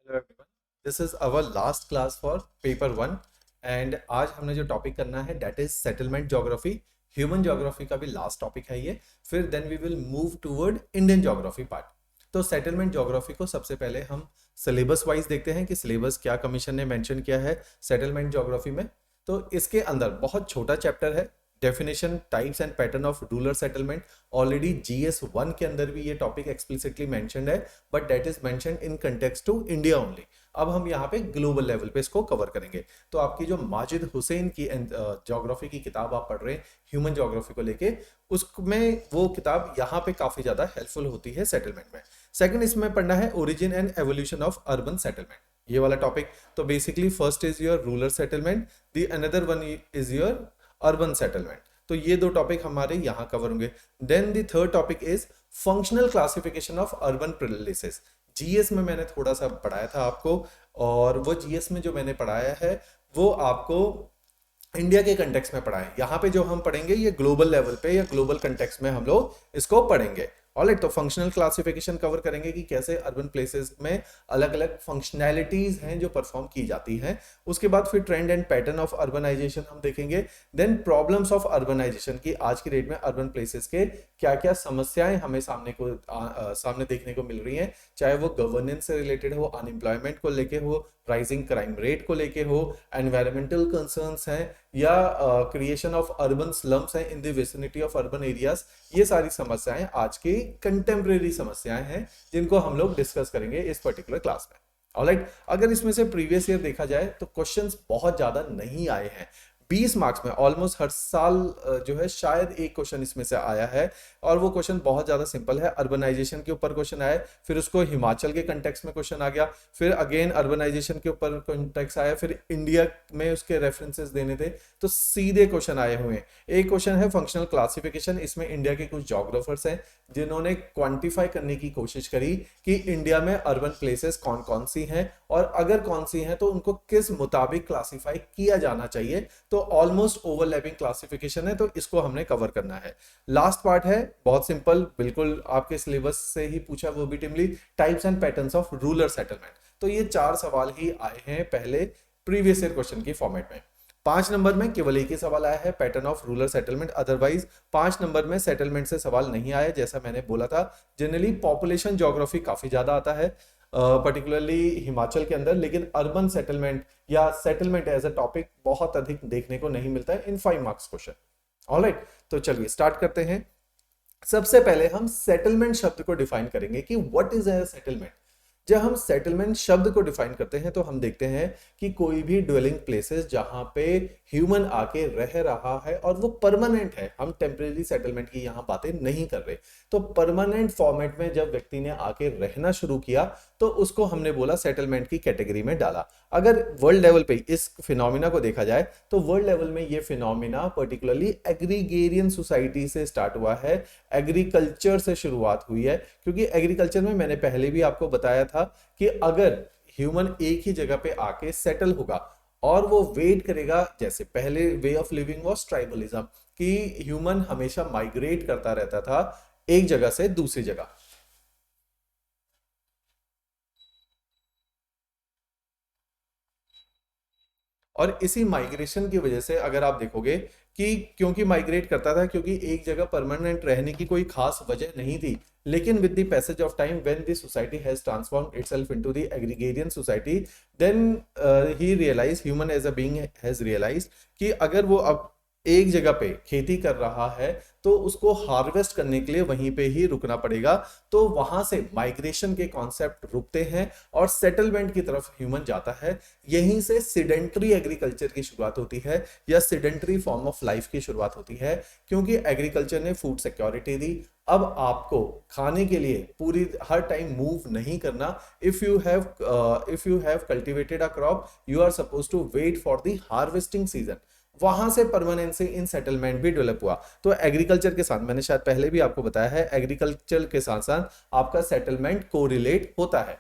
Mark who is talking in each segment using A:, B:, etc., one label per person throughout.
A: Hello everyone, this is our last class for paper one. And आज हमने जो topic करना है that is settlement geography. Human geography का भी लास्ट टॉपिक है ये। फिर then we will move toward Indian geography part. तो सेटलमेंट ज्योग्राफी को सबसे पहले हम सिलेबस वाइज देखते हैं कि सिलेबस क्या कमीशन ने मेंशन किया है सेटलमेंट ज्योग्राफी में। तो इसके अंदर बहुत छोटा चैप्टर है, definition types and pattern of rural settlement. Already GS1 के अंदर भी ये टॉपिक एक्सप्लिसिटली मेंशन्ड है, but that is mentioned in context to India only. अब हम यहाँ पे ग्लोबल लेवल पे इसको कवर करेंगे। तो आपकी जो माजिद हुसैन की ज्योग्राफी की किताब आप पढ़ रहे हैं ह्यूमन ज्योग्राफी को लेके, उसमें वो किताब यहाँ पे काफी ज्यादा हेल्पफुल होती है सेटलमेंट में। सेकंड इसमें पढ़ना है origin and evolution of urban settlement, ये वाला टॉपिक। तो basically first is your rural settlement, the another one is your urban settlement. तो ये दो टॉपिक हमारे यहाँ कवर होंगे। Then the third topic is functional classification of urban places. GS में मैंने थोड़ा सा पढ़ाया था आपको, और वो जीएस में जो मैंने पढ़ाया है वो आपको इंडिया के कंटेक्स्ट में पढ़ा है। यहाँ पे जो हम पढ़ेंगे ये ग्लोबल लेवल पे या ग्लोबल कंटेक्स्ट में हम लोग इसको पढ़ेंगे। ऑलराइट, तो फंक्शनल क्लासिफिकेशन कवर करेंगे कि कैसे अर्बन प्लेसेस में अलग अलग फंक्शनैलिटीज हैं जो परफॉर्म की जाती हैं। उसके बाद फिर trend and pattern of urbanisation हम देखेंगे। देन प्रॉब्लम्स ऑफ अर्बनाइजेशन की आज की डेट में अर्बन प्लेसेस के क्या क्या समस्याएं हमें सामने देखने को मिल रही हैं, चाहे वो गवर्नेंस से रिलेटेड हो, अनएम्प्लॉयमेंट को लेके हो, राइजिंग क्राइम रेट को लेके हो, एनवायरमेंटल कंसर्न्स हैं, या क्रिएशन ऑफ अर्बन स्लम्स हैं in the vicinity of urban areas. ये सारी समस्याएं आज की कंटेम्प्रेरी समस्याएं हैं जिनको हम लोग डिस्कस करेंगे इस पर्टिकुलर क्लास में। ऑलराइट, अगर इसमें से प्रीवियस ईयर देखा जाए तो क्वेश्चंस बहुत ज्यादा नहीं आए हैं। 20 मार्क्स में ऑलमोस्ट हर साल जो है शायद एक क्वेश्चन इसमें से आया है, और वो क्वेश्चन बहुत ज्यादा सिंपल है। अर्बनाइजेशन के ऊपर क्वेश्चन आया, फिर उसको हिमाचल के कंटेक्स्ट में क्वेश्चन आ गया, फिर अगेन अर्बनाइजेशन के ऊपर कंटेक्स्ट आया, फिर इंडिया में उसके रेफरेंसेस देने थे, तो सीधे क्वेश्चन आए हुए हैं। एक क्वेश्चन है फंक्शनल क्लासिफिकेशन, इसमें इंडिया के कुछ जोग्राफर्स हैं जिन्होंने क्वांटिफाई करने की कोशिश करी कि इंडिया में अर्बन प्लेसेस कौन कौन सी हैं, और अगर कौन सी हैं तो उनको किस मुताबिक क्लासिफाई किया जाना चाहिए। तो ऑलमोस्ट ओवरलैपिंग क्लासिफिकेशन है, तो इसको हमने कवर करना है। लास्ट पार्ट है बहुत सिंपल, बिल्कुल आपके सिलेबस से ही पूछा वो भी Timli, types and patterns of rural settlement. तो ये 4 सवाल ही आए हैं पहले प्रीवियस ईयर क्वेश्चन की फॉर्मेट में। 5 नंबर में केवल एक ही सवाल आया है, pattern of rural settlement. Otherwise 5 number में सेटलमेंट से सवाल नहीं आया, जैसा मैंने बोला था। जनरली पॉपुलेशन ज्योग्राफी काफी ज्यादा आता है, पर्टिकुलरली हिमाचल के अंदर, लेकिन अर्बन सेटलमेंट या सेटलमेंट एज अ टॉपिक बहुत अधिक देखने को नहीं मिलता है इन 5 मार्क्स क्वेश्चन। ऑलराइट, तो चलिए स्टार्ट करते हैं। सबसे पहले हम सेटलमेंट शब्द को डिफाइन करेंगे कि व्हाट इज अ सेटलमेंट। जब हम सेटलमेंट शब्द को डिफाइन करते हैं तो हम देखते हैं कि कोई भी ड्वेलिंग प्लेसेस जहां पे ह्यूमन आके रह रहा है और वो परमानेंट है, हम टेम्परेरी सेटलमेंट की यहां बातें नहीं कर रहे। तो परमानेंट फॉर्मेट में जब व्यक्ति ने आके रहना शुरू किया तो उसको हमने बोला सेटलमेंट की कैटेगरी में डाला। अगर वर्ल्ड लेवल पे इस फिनोमिना को देखा जाए तो वर्ल्ड लेवल में ये फिनोमिना पर्टिकुलरली एग्रीगेरियन सोसाइटी से स्टार्ट हुआ है, एग्रीकल्चर से शुरुआत हुई है। क्योंकि एग्रीकल्चर में मैंने पहले भी आपको बताया था कि अगर ह्यूमन एक ही जगह पे आके सेटल होगा और वो वेट करेगा, जैसे पहले way of living was tribalism, कि ह्यूमन हमेशा माइग्रेट करता रहता था एक जगह से दूसरी जगह। और इसी माइग्रेशन की वजह से अगर आप देखोगे कि क्योंकि माइग्रेट करता था, क्योंकि एक जगह परमानेंट रहने की कोई खास वजह नहीं थी, लेकिन with the passage of time when the society has transformed itself into the agrarian society, then he realise, human as a being has realise कि अगर वो अब एक जगह पे खेती कर रहा है तो उसको हार्वेस्ट करने के लिए वहीं पे ही रुकना पड़ेगा। तो वहां से माइग्रेशन के कॉन्सेप्ट रुकते हैं और सेटलमेंट की तरफ ह्यूमन जाता है। यहीं से सिडेंटरी एग्रीकल्चर की शुरुआत होती है या सिडेंटरी फॉर्म ऑफ लाइफ की शुरुआत होती है, क्योंकि एग्रीकल्चर ने फूड सिक्योरिटी दी। अब आपको खाने के लिए पूरी हर टाइम मूव नहीं करना। If you have cultivated a crop, you are suppose to wait for the harvesting season. वहां से परमानेंसी इन सेटलमेंट भी डेवलप हुआ। तो एग्रीकल्चर के साथ, मैंने शायद पहले भी आपको बताया है, एग्रीकल्चर के साथ साथ आपका सेटलमेंट कोरिलेट होता है।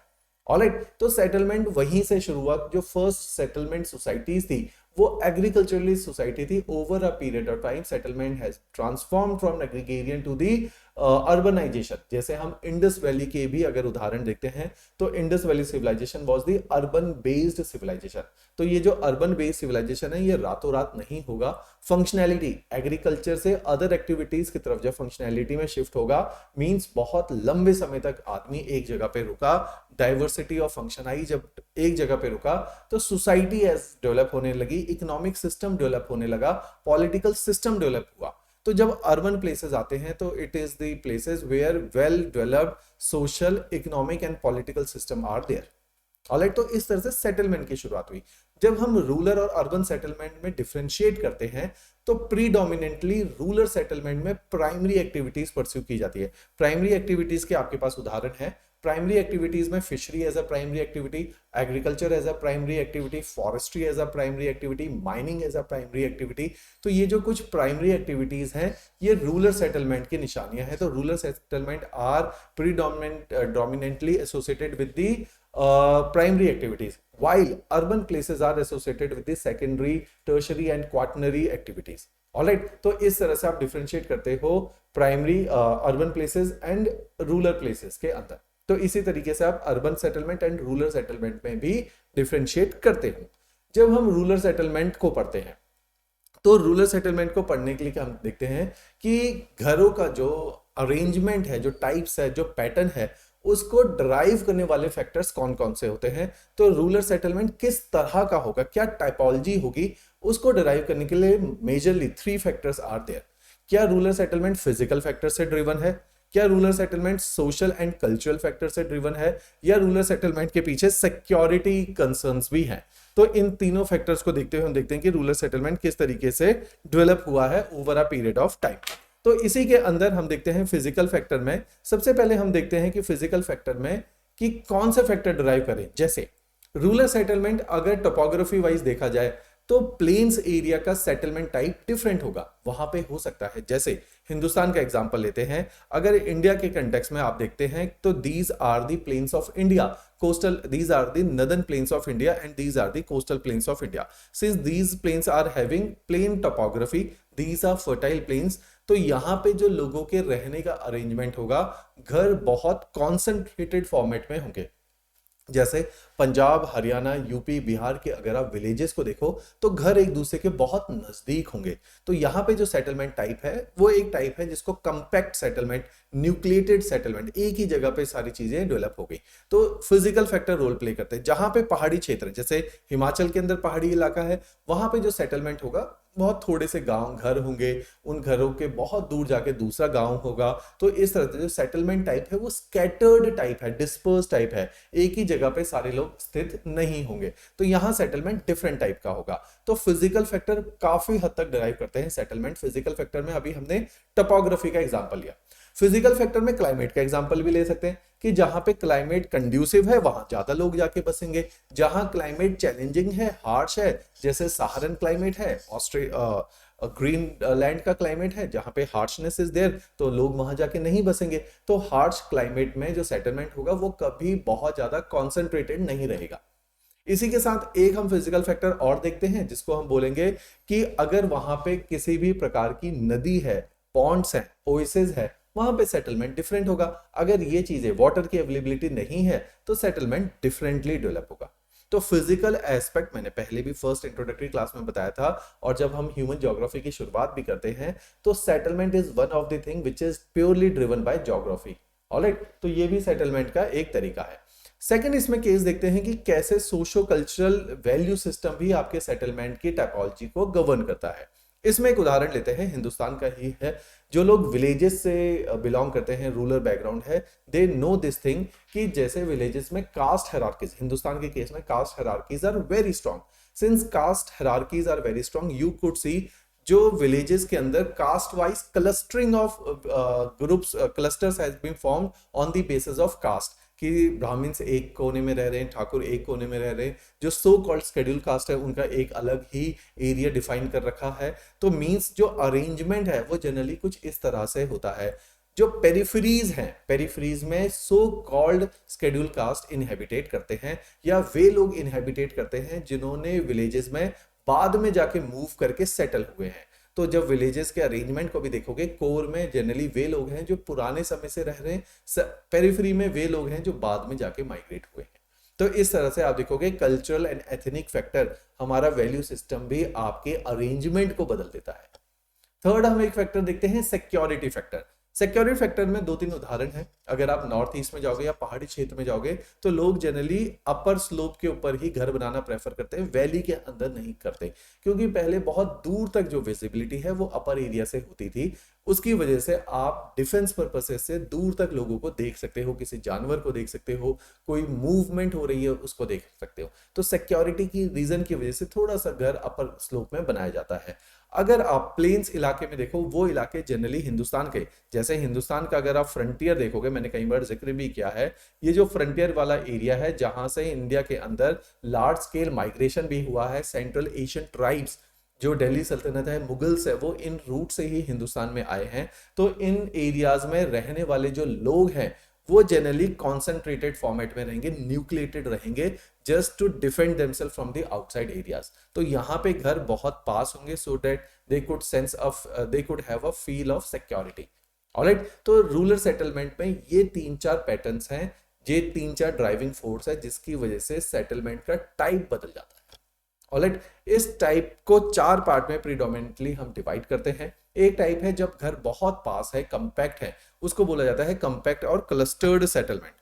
A: ऑलराइट, तो सेटलमेंट वहीं से शुरुआत, जो फर्स्ट सेटलमेंट सोसाइटीज थी वो एग्रीकल्चरली सोसाइटी थी। Over a period of time settlement has transform from agrarian to the urbanisation. जैसे हम इंडस वैली के भी अगर उदाहरण देखते हैं तो Indus valley civilisation was the urban based civilisation. तो ये जो अर्बन बेस्ड सिविलाइजेशन है ये रातों रात नहीं होगा। फंक्शनैलिटी एग्रीकल्चर से अदर एक्टिविटीज की तरफ जब फंक्शनैलिटी में शिफ्ट होगा, मींस बहुत लंबे समय तक आदमी एक जगह पे रुका, डाइवर्सिटी ऑफ फंक्शन आई, जब एक जगह पे रुका तो सोसाइटी एज डेवलप होने लगी, इकोनॉमिक सिस्टम डेवलप होने लगा, पॉलिटिकल सिस्टम डेवलप हुआ। तो जब अर्बन प्लेसेस आते हैं तो it is the places where well developed social, economic and political system are there. Alright, तो इस तरह से सेटलमेंट की शुरुआत हुई। जब हम रूरल और अर्बन सेटलमेंट में डिफरेंशिएट करते हैं तो प्रीडोमिनेंटली रूरल सेटलमेंट में प्राइमरी एक्टिविटीज परस्यू की जाती है। प्राइमरी एक्टिविटीज के आपके पास उदाहरण है। प्राइमरी एक्टिविटीज में fishery as a primary activity, agriculture as a primary activity, forestry as a primary activity, mining as a primary activity. तो ये जो कुछ प्राइमरी एक्टिविटीज हैं ये रूरल सेटलमेंट की निशानियां हैं। तो rural settlement are predominantly associated with the primary activities, while urban places are associated with the secondary, tertiary and quaternary activities. Alright, तो इस तरह से आप डिफरेंशिएट करते हो primary urban places and rural places के अंदर। तो इसी तरीके से आप urban settlement and rural settlement में भी डिफरेंशिएट करते हो। जब हम रूरल सेटलमेंट को पढ़ते हैं तो रूरल सेटलमेंट को पढ़ने के लिए हम देखते हैं कि घरों का जो अरेंजमेंट है, जो टाइप्स है, जो पैटर्न है, उसको ड्राइव करने वाले फैक्टर्स कौन कौन से होते हैं। तो रूरल सेटलमेंट किस तरह का होगा, क्या टाइपोलॉजी होगी, उसको ड्राइव करने के लिए मेजरली 3 फैक्टर्स आर देयर। क्या रूरल सेटलमेंट फिजिकल फैक्टर से ड्रिवन है, क्या rural settlement social and cultural factor से ड्रिवन है, या रूरल सेटलमेंट के पीछे सिक्योरिटी कंसर्न्स भी हैं। तो इन तीनों फैक्टर्स को देखते हुए हम देखते हैं कि रूरल सेटलमेंट किस तरीके से डेवलप हुआ है over a period of time. तो इसी के अंदर हम देखते हैं फिजिकल फैक्टर में। सबसे पहले हम देखते हैं कि फिजिकल फैक्टर में कि कौन से फैक्टर ड्राइव करें। जैसे रूरल सेटलमेंट अगर टोपोग्राफी वाइज देखा जाए तो प्लेन्स एरिया का सेटलमेंट टाइप डिफरेंट होगा, वहां पे हो सकता है। जैसे हिंदुस्तान का एग्जांपल लेते हैं, अगर इंडिया के कंटेक्स्ट में आप देखते हैं तो these are the plains of India, coastal, these are the northern plains of India and these are the coastal plains of India. Since these plains are having plain topography, these are fertile plains, तो यहाँ पे जो लोगों के रहने का arrangement होगा, घर बहुत कॉन्सेंट्रेटेड फॉर्मेट में होंगे। जैसे पंजाब, हरियाणा, यूपी, बिहार के अगर आप विलेजेस को देखो तो घर एक दूसरे के बहुत नजदीक होंगे। तो यहाँ पे जो सेटलमेंट टाइप है वो एक टाइप है जिसको कंपैक्ट सेटलमेंट, न्यूक्लिएटेड सेटलमेंट, एक ही जगह पे सारी चीजें डेवलप हो गई। तो फिजिकल फैक्टर रोल प्ले करते हैं। जहां पे पहाड़ी क्षेत्र, जैसे हिमाचल के अंदर पहाड़ी इलाका है, वहां पे जो सेटलमेंट होगा बहुत थोड़े से गांव घर होंगे, उन घरों के बहुत दूर जाके दूसरा गांव होगा। तो इस तरह से जो सेटलमेंट टाइप है वो स्कैटर्ड टाइप है, डिस्पर्स टाइप है, एक ही जगह पे सारे लोग स्थित नहीं होंगे। तो यहां सेटलमेंट डिफरेंट टाइप का होगा। तो फिजिकल फैक्टर काफी हद तक डिराइव करते हैं सेटलमेंट। फिजिकल फैक्टर में अभी हमने टोपोग्राफी का एग्जांपल लिया। फिजिकल फैक्टर में क्लाइमेट का एग्जांपल भी ले सकते हैं कि जहां पे क्लाइमेट कंड्यूसिव है वहां ज्यादा लोग जाके बसेंगे। जहां क्लाइमेट चैलेंजिंग है, हार्श है, जैसे सहारन क्लाइमेट है, ग्रीन लैंड का क्लाइमेट है, जहां पे हार्शनेस इज देयर, तो लोग वहां जाके नहीं बसेंगे। तो हार्श क्लाइमेट में जो सेटलमेंट होगा वो कभी बहुत ज्यादा कॉन्सेंट्रेटेड नहीं रहेगा। इसी के साथ एक हम फिजिकल फैक्टर और देखते हैं जिसको हम बोलेंगे कि अगर वहां पे किसी भी प्रकार की नदी है, पॉन्ड्स है, ओएसिस है, वहां पे सेटलमेंट डिफरेंट होगा। अगर ये चीजें, वाटर की अवेलेबिलिटी नहीं है तो सेटलमेंट डिफरेंटली डेवलप होगा। तो फिजिकल एस्पेक्ट मैंने पहले भी फर्स्ट इंट्रोडक्टरी क्लास में बताया था, और जब हम ह्यूमन ज्योग्राफी की शुरुआत भी करते हैं तो settlement is one of the thing which is purely driven by geography. Alright, तो ये भी सेटलमेंट का एक तरीका है। सेकंड इसमें केस देखते हैं कि कैसे सोशो कल्चरल वैल्यू सिस्टम भी आपके सेटलमेंट की टाइपोलॉजी को गवर्न करता है। इसमें एक उदाहरण लेते हैं, हिंदुस्तान का ही है। जो लोग विलेजेस से बिलोंग करते हैं, रूरल बैकग्राउंड है, दे नो दिस थिंग कि जैसे विलेजेस में कास्ट हायरार्कीज, हिंदुस्तान के केस में caste hierarchies are very strong. Since caste hierarchies are very strong, you could see जो विलेजेस के अंदर caste wise clustering of groups, clusters has been formed on the basis of caste, कि ब्राह्मण्स एक कोने में रह रहे हैं, ठाकुर एक कोने में रह रहे हैं। जो सो कॉल्ड शेड्यूल कास्ट है उनका एक अलग ही एरिया डिफाइन कर रखा है। तो मींस जो अरेंजमेंट है वो जनरली कुछ इस तरह से होता है। जो पेरिफेरीज हैं, पेरिफेरीज में सो कॉल्ड शेड्यूल कास्ट इनहेबिटेट करते हैं, या वे लोग इनहेबिटेट करते हैं जिन्होंने विलेजेस में बाद में जाके मूव करके सेटल हुए हैं। तो जब विलेजेस के अरेंजमेंट को भी देखोगे, कोर में जनरली वे लोग हैं जो पुराने समय से रह रहे हैं, पेरिफेरी में वे लोग हैं जो बाद में जाके माइग्रेट हुए हैं। तो इस तरह से आप देखोगे कल्चरल एंड एथनिक फैक्टर हमारा वैल्यू सिस्टम भी आपके अरेंजमेंट को बदल देता है। थर्ड हम एक फैक्टर देखते हैं, सिक्योरिटी फैक्टर। सिक्योरिटी फैक्टर में दो तीन उदाहरण हैं। अगर आप नॉर्थ ईस्ट में जाओगे या पहाड़ी क्षेत्र में जाओगे तो लोग जनरली अपर स्लोप के ऊपर ही घर बनाना प्रेफर करते हैं, वैली के अंदर नहीं करते, क्योंकि पहले बहुत दूर तक जो विजिबिलिटी है वो अपर एरिया से होती थी। उसकी वजह से आप डिफेंस पर्पसेस से दूर तक लोगों को देख सकते हो, किसी जानवर को देख सकते हो, कोई मूवमेंट हो रही है उसको देख सकते हो। तो सिक्योरिटी की रीजन की वजह से थोड़ा सा घर अपर स्लोप में बनाया जाता है। अगर आप प्लेन्स इलाके में देखो, वो इलाके जनरली हिंदुस्तान के, जैसे हिंदुस्तान का अगर आप फ्रंटियर देखोगे, मैंने कई बार जिक्र भी किया है, ये जो फ्रंटियर वाला एरिया है जहां से इंडिया के अंदर लार्ज स्केल माइग्रेशन भी हुआ है, सेंट्रल एशियन ट्राइब्स जो दिल्ली सल्तनत है, मुगल्स है, वो इन रूट से ही हिंदुस्तान में आए हैं। तो इन एरियाज में रहने वाले जो लोग हैं वो जनरली कॉन्सेंट्रेटेड फॉर्मेट में रहेंगे, न्यूक्लिएटेड रहेंगे, just to defend themselves from the outside areas. तो यहाँ पे घर बहुत पास होंगे so that they could have a feel of security. Alright, तो रूरल सेटलमेंट में ये तीन चार पैटर्न्स हैं, ये तीन चार ड्राइविंग फोर्स है जिसकी वजह से सेटलमेंट का टाइप बदल जाता है। ऑलराइट, इस टाइप को चार पार्ट में प्रीडोमिनेंटली हम डिवाइड करते हैं। एक टाइप है जब घर बहुत पास है, कंपैक्ट है, उसको बोला जाता है कंपैक्ट और क्लस्टर्ड सेटलमेंट।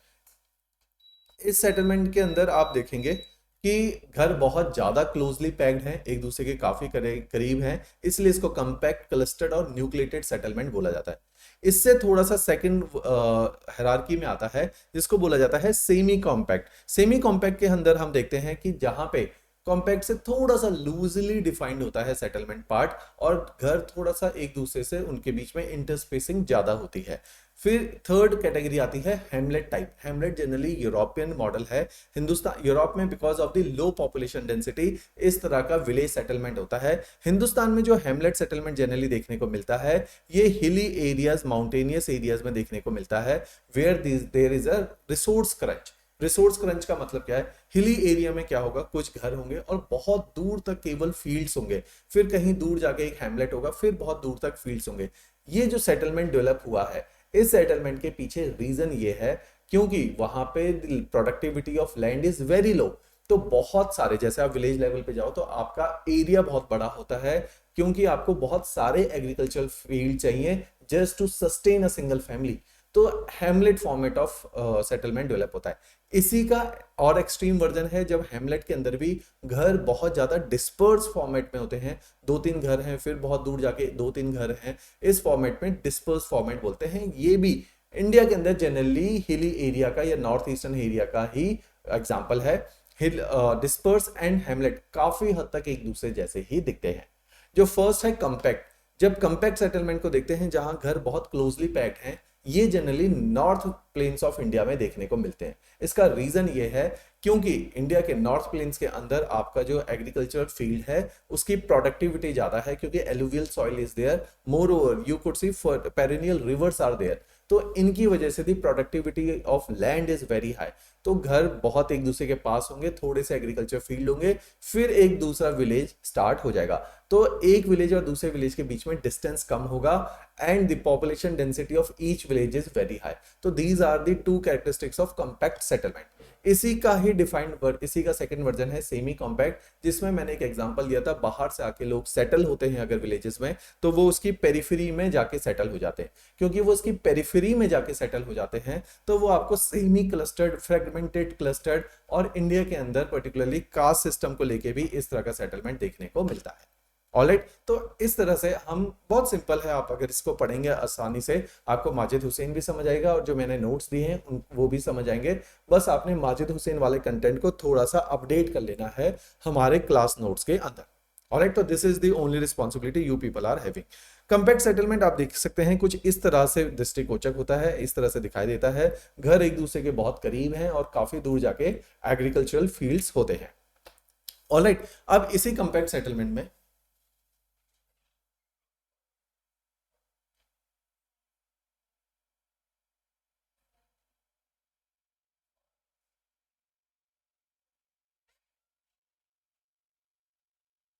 A: इस सेटलमेंट के अंदर आप देखेंगे कि घर बहुत ज्यादा क्लोजली पैक्ड हैं, एक दूसरे के काफी करीब हैं, इसलिए इसको कंपैक्ट, क्लस्टर्ड और न्यूक्लिएटेड सेटलमेंट बोला जाता है। इससे थोड़ा सा सेकंड हायरार्की में आता है जिसको बोला जाता है सेमी कॉम्पैक्ट। सेमी कॉम्पैक्ट के अंदर हम देखते हैं कि जहां पे कॉम्पैक्ट से थोड़ा सा लूजली डिफाइंड होता है सेटलमेंट पार्ट, और घर थोड़ा सा एक दूसरे से उनके बीच में इंटरस्पेसिंग ज्यादा होती है। फिर थर्ड कैटेगरी आती है हेमलेट टाइप। हेमलेट जनरली यूरोपियन मॉडल है। हिंदुस्तान, यूरोप में because of the low population density इस तरह का विलेज सेटलमेंट होता है। हिंदुस्तान में जो हेमलेट सेटलमेंट जनरली देखने को मिलता है ये हिली एरियाज, माउंटेनियस एरियाज में देखने को मिलता है, where there is a resource crunch. Resource crunch का मतलब क्या है, हिली एरिया में क्या होगा, कुछ घर होंगे और बहुत दूर तक केवल फील्ड्स होंगे, फिर कहीं दूर जाके एक हैमलेट होगा, फिर बहुत दूर तक फील्ड्स होंगे। ये जो सेटलमेंट डेवलप हुआ है, इस सेटलमेंट के पीछे रीजन ये है क्योंकि वहां पे productivity of land is very low. तो बहुत सारे, जैसे आप विलेज लेवल पे जाओ तो आपका एरिया बहुत बड़ा होता है, क्योंकि आपको बहुत सारे एग्रीकल्चरल फील्ड चाहिए just to sustain a single family. तो hamlet format of settlement develop होता है। इसी का और एक्सट्रीम वर्जन है जब हेमलेट के अंदर भी घर बहुत ज्यादा डिस्पर्स फॉर्मेट में होते हैं, दो तीन घर हैं फिर बहुत दूर जाके दो तीन घर हैं, इस फॉर्मेट में डिस्पर्स फॉर्मेट बोलते हैं। ये भी इंडिया के अंदर जनरली हिली एरिया का या नॉर्थ ईस्टर्न एरिया का ही एग्जाम्पल है। हिल डिस्पर्स एंड हेमलेट काफी हद तक एक दूसरे जैसे ही दिखते हैं। जो फर्स्ट है कंपैक्ट। जब कंपैक्ट सेटलमेंट को देखते हैं जहां घर बहुत क्लोजली पैक्ड हैं, ये generally north plains of India में देखने को मिलते हैं। इसका रीजन ये है क्योंकि इंडिया के नॉर्थ प्लेन्स के अंदर आपका जो एग्रीकल्चर फील्ड है उसकी प्रोडक्टिविटी ज्यादा है, क्योंकि alluvial soil is there, more over you could see perennial rivers are there. तो इनकी वजह से the productivity of land is very high. तो घर बहुत एक दूसरे के पास होंगे, थोड़े से एग्रीकल्चर फील्ड होंगे, फिर एक दूसरा विलेज स्टार्ट हो जाएगा। तो एक विलेज और दूसरे विलेज के बीच में डिस्टेंस कम होगा and the population density of each village is very high. तो these are the two characteristics of compact settlement. इसी का ही डिफाइंड इसी का सेकंड वर्जन है सेमी कॉम्पैक्ट, जिसमें मैंने एक एग्जांपल दिया था, बाहर से आके लोग सेटल होते हैं अगर विलेजेस में, तो वो उसकी पेरिफेरी में जाके सेटल हो जाते हैं। क्योंकि वो उसकी पेरिफेरी में जाके सेटल हो जाते हैं तो वो आपको सेमी क्लस्टर्ड, फ्रेगमेंटेड क्लस्टर्ड, और इंडिया के अंदर पर्टिकुलरली कास्ट सिस्टम को लेके भी इस तरह का सेटलमेंट देखने को मिलता है। ऑलराइट, तो इस तरह से हम, बहुत सिंपल है, आप अगर इसको पढ़ेंगे आसानी से आपको माजिद हुसैन भी समझ आएगा और जो मैंने नोट्स दिए हैं वो भी समझ आएंगे। बस आपने माजिद हुसैन वाले कंटेंट को थोड़ा सा अपडेट कर लेना है हमारे क्लास नोट्स के अंदर। ऑलराइट, तो this is the only responsibility you people are having. Compact settlement आप देख सकते हैं कुछ इस तरह से दृष्टिगोचर होता है, इस तरह से दिखाई देता है। घर एक दूसरे के बहुत करीब हैं और काफी दूर जाके एग्रीकल्चरल फील्ड्स होते हैं। ऑलराइट, अब इसी कंपैक्ट सेटलमेंट में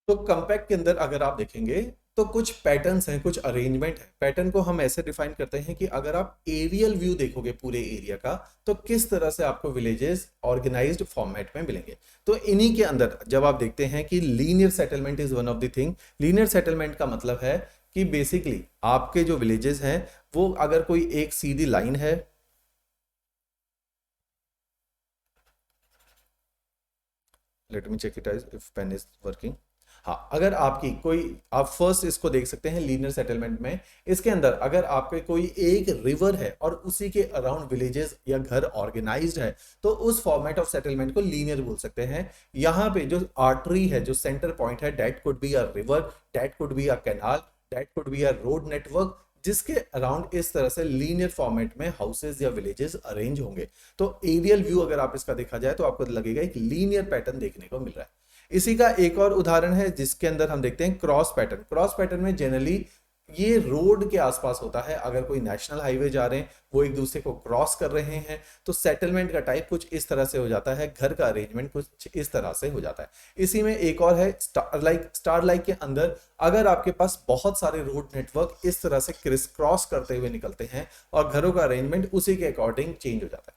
A: तो कंपैक्ट के अंदर अगर आप देखेंगे तो कुछ पैटर्न्स हैं, कुछ अरेंजमेंट है। पैटर्न को हम ऐसे डिफाइन करते हैं कि अगर आप एरियल व्यू देखोगे पूरे एरिया का तो किस तरह से आपको विलेजेस ऑर्गेनाइज्ड फॉर्मेट में मिलेंगे। तो इन्हीं के अंदर जब आप देखते हैं कि linear settlement is one of the thing. Linear settlement का मतलब है कि बेसिकली आपके जो विलेजेस हैं वो अगर कोई एक सीधी लाइन है, let me check it if pen is working. हाँ, अगर आपकी कोई, आप फर्स्ट इसको देख सकते हैं लीनियर सेटलमेंट में, इसके अंदर अगर आपके कोई एक रिवर है और उसी के अराउंड विलेजेस या घर ऑर्गेनाइज्ड है तो उस फॉर्मेट ऑफ सेटलमेंट को लीनियर बोल सकते हैं। यहाँ पे जो आर्टरी है, जो सेंटर पॉइंट है, that could be a river, that could be a canal, that could be a road network, जिसके अराउंड इस तरह से लीनियर फॉर्मेट में हाउसेज या विलेजेस अरेंज होंगे। तो एरियल व्यू अगर आप इसका देखा जाए तो आपको लगेगा एक लीनियर पैटर्न देखने को मिल रहा है। इसी का एक और उदाहरण है जिसके अंदर हम देखते हैं क्रॉस पैटर्न। क्रॉस पैटर्न में जनरली ये रोड के आसपास होता है। अगर कोई नेशनल हाईवे जा रहे हैं, वो एक दूसरे को क्रॉस कर रहे हैं, तो सेटलमेंट का टाइप कुछ इस तरह से हो जाता है, घर का अरेंजमेंट कुछ इस तरह से हो जाता है। इसी में एक और है स्टार लाइक के अंदर अगर आपके पास बहुत सारे रोड नेटवर्क इस तरह से क्रिस क्रॉस करते हुए निकलते हैं और घरों का अरेंजमेंट उसी के अकॉर्डिंग चेंज हो जाता है।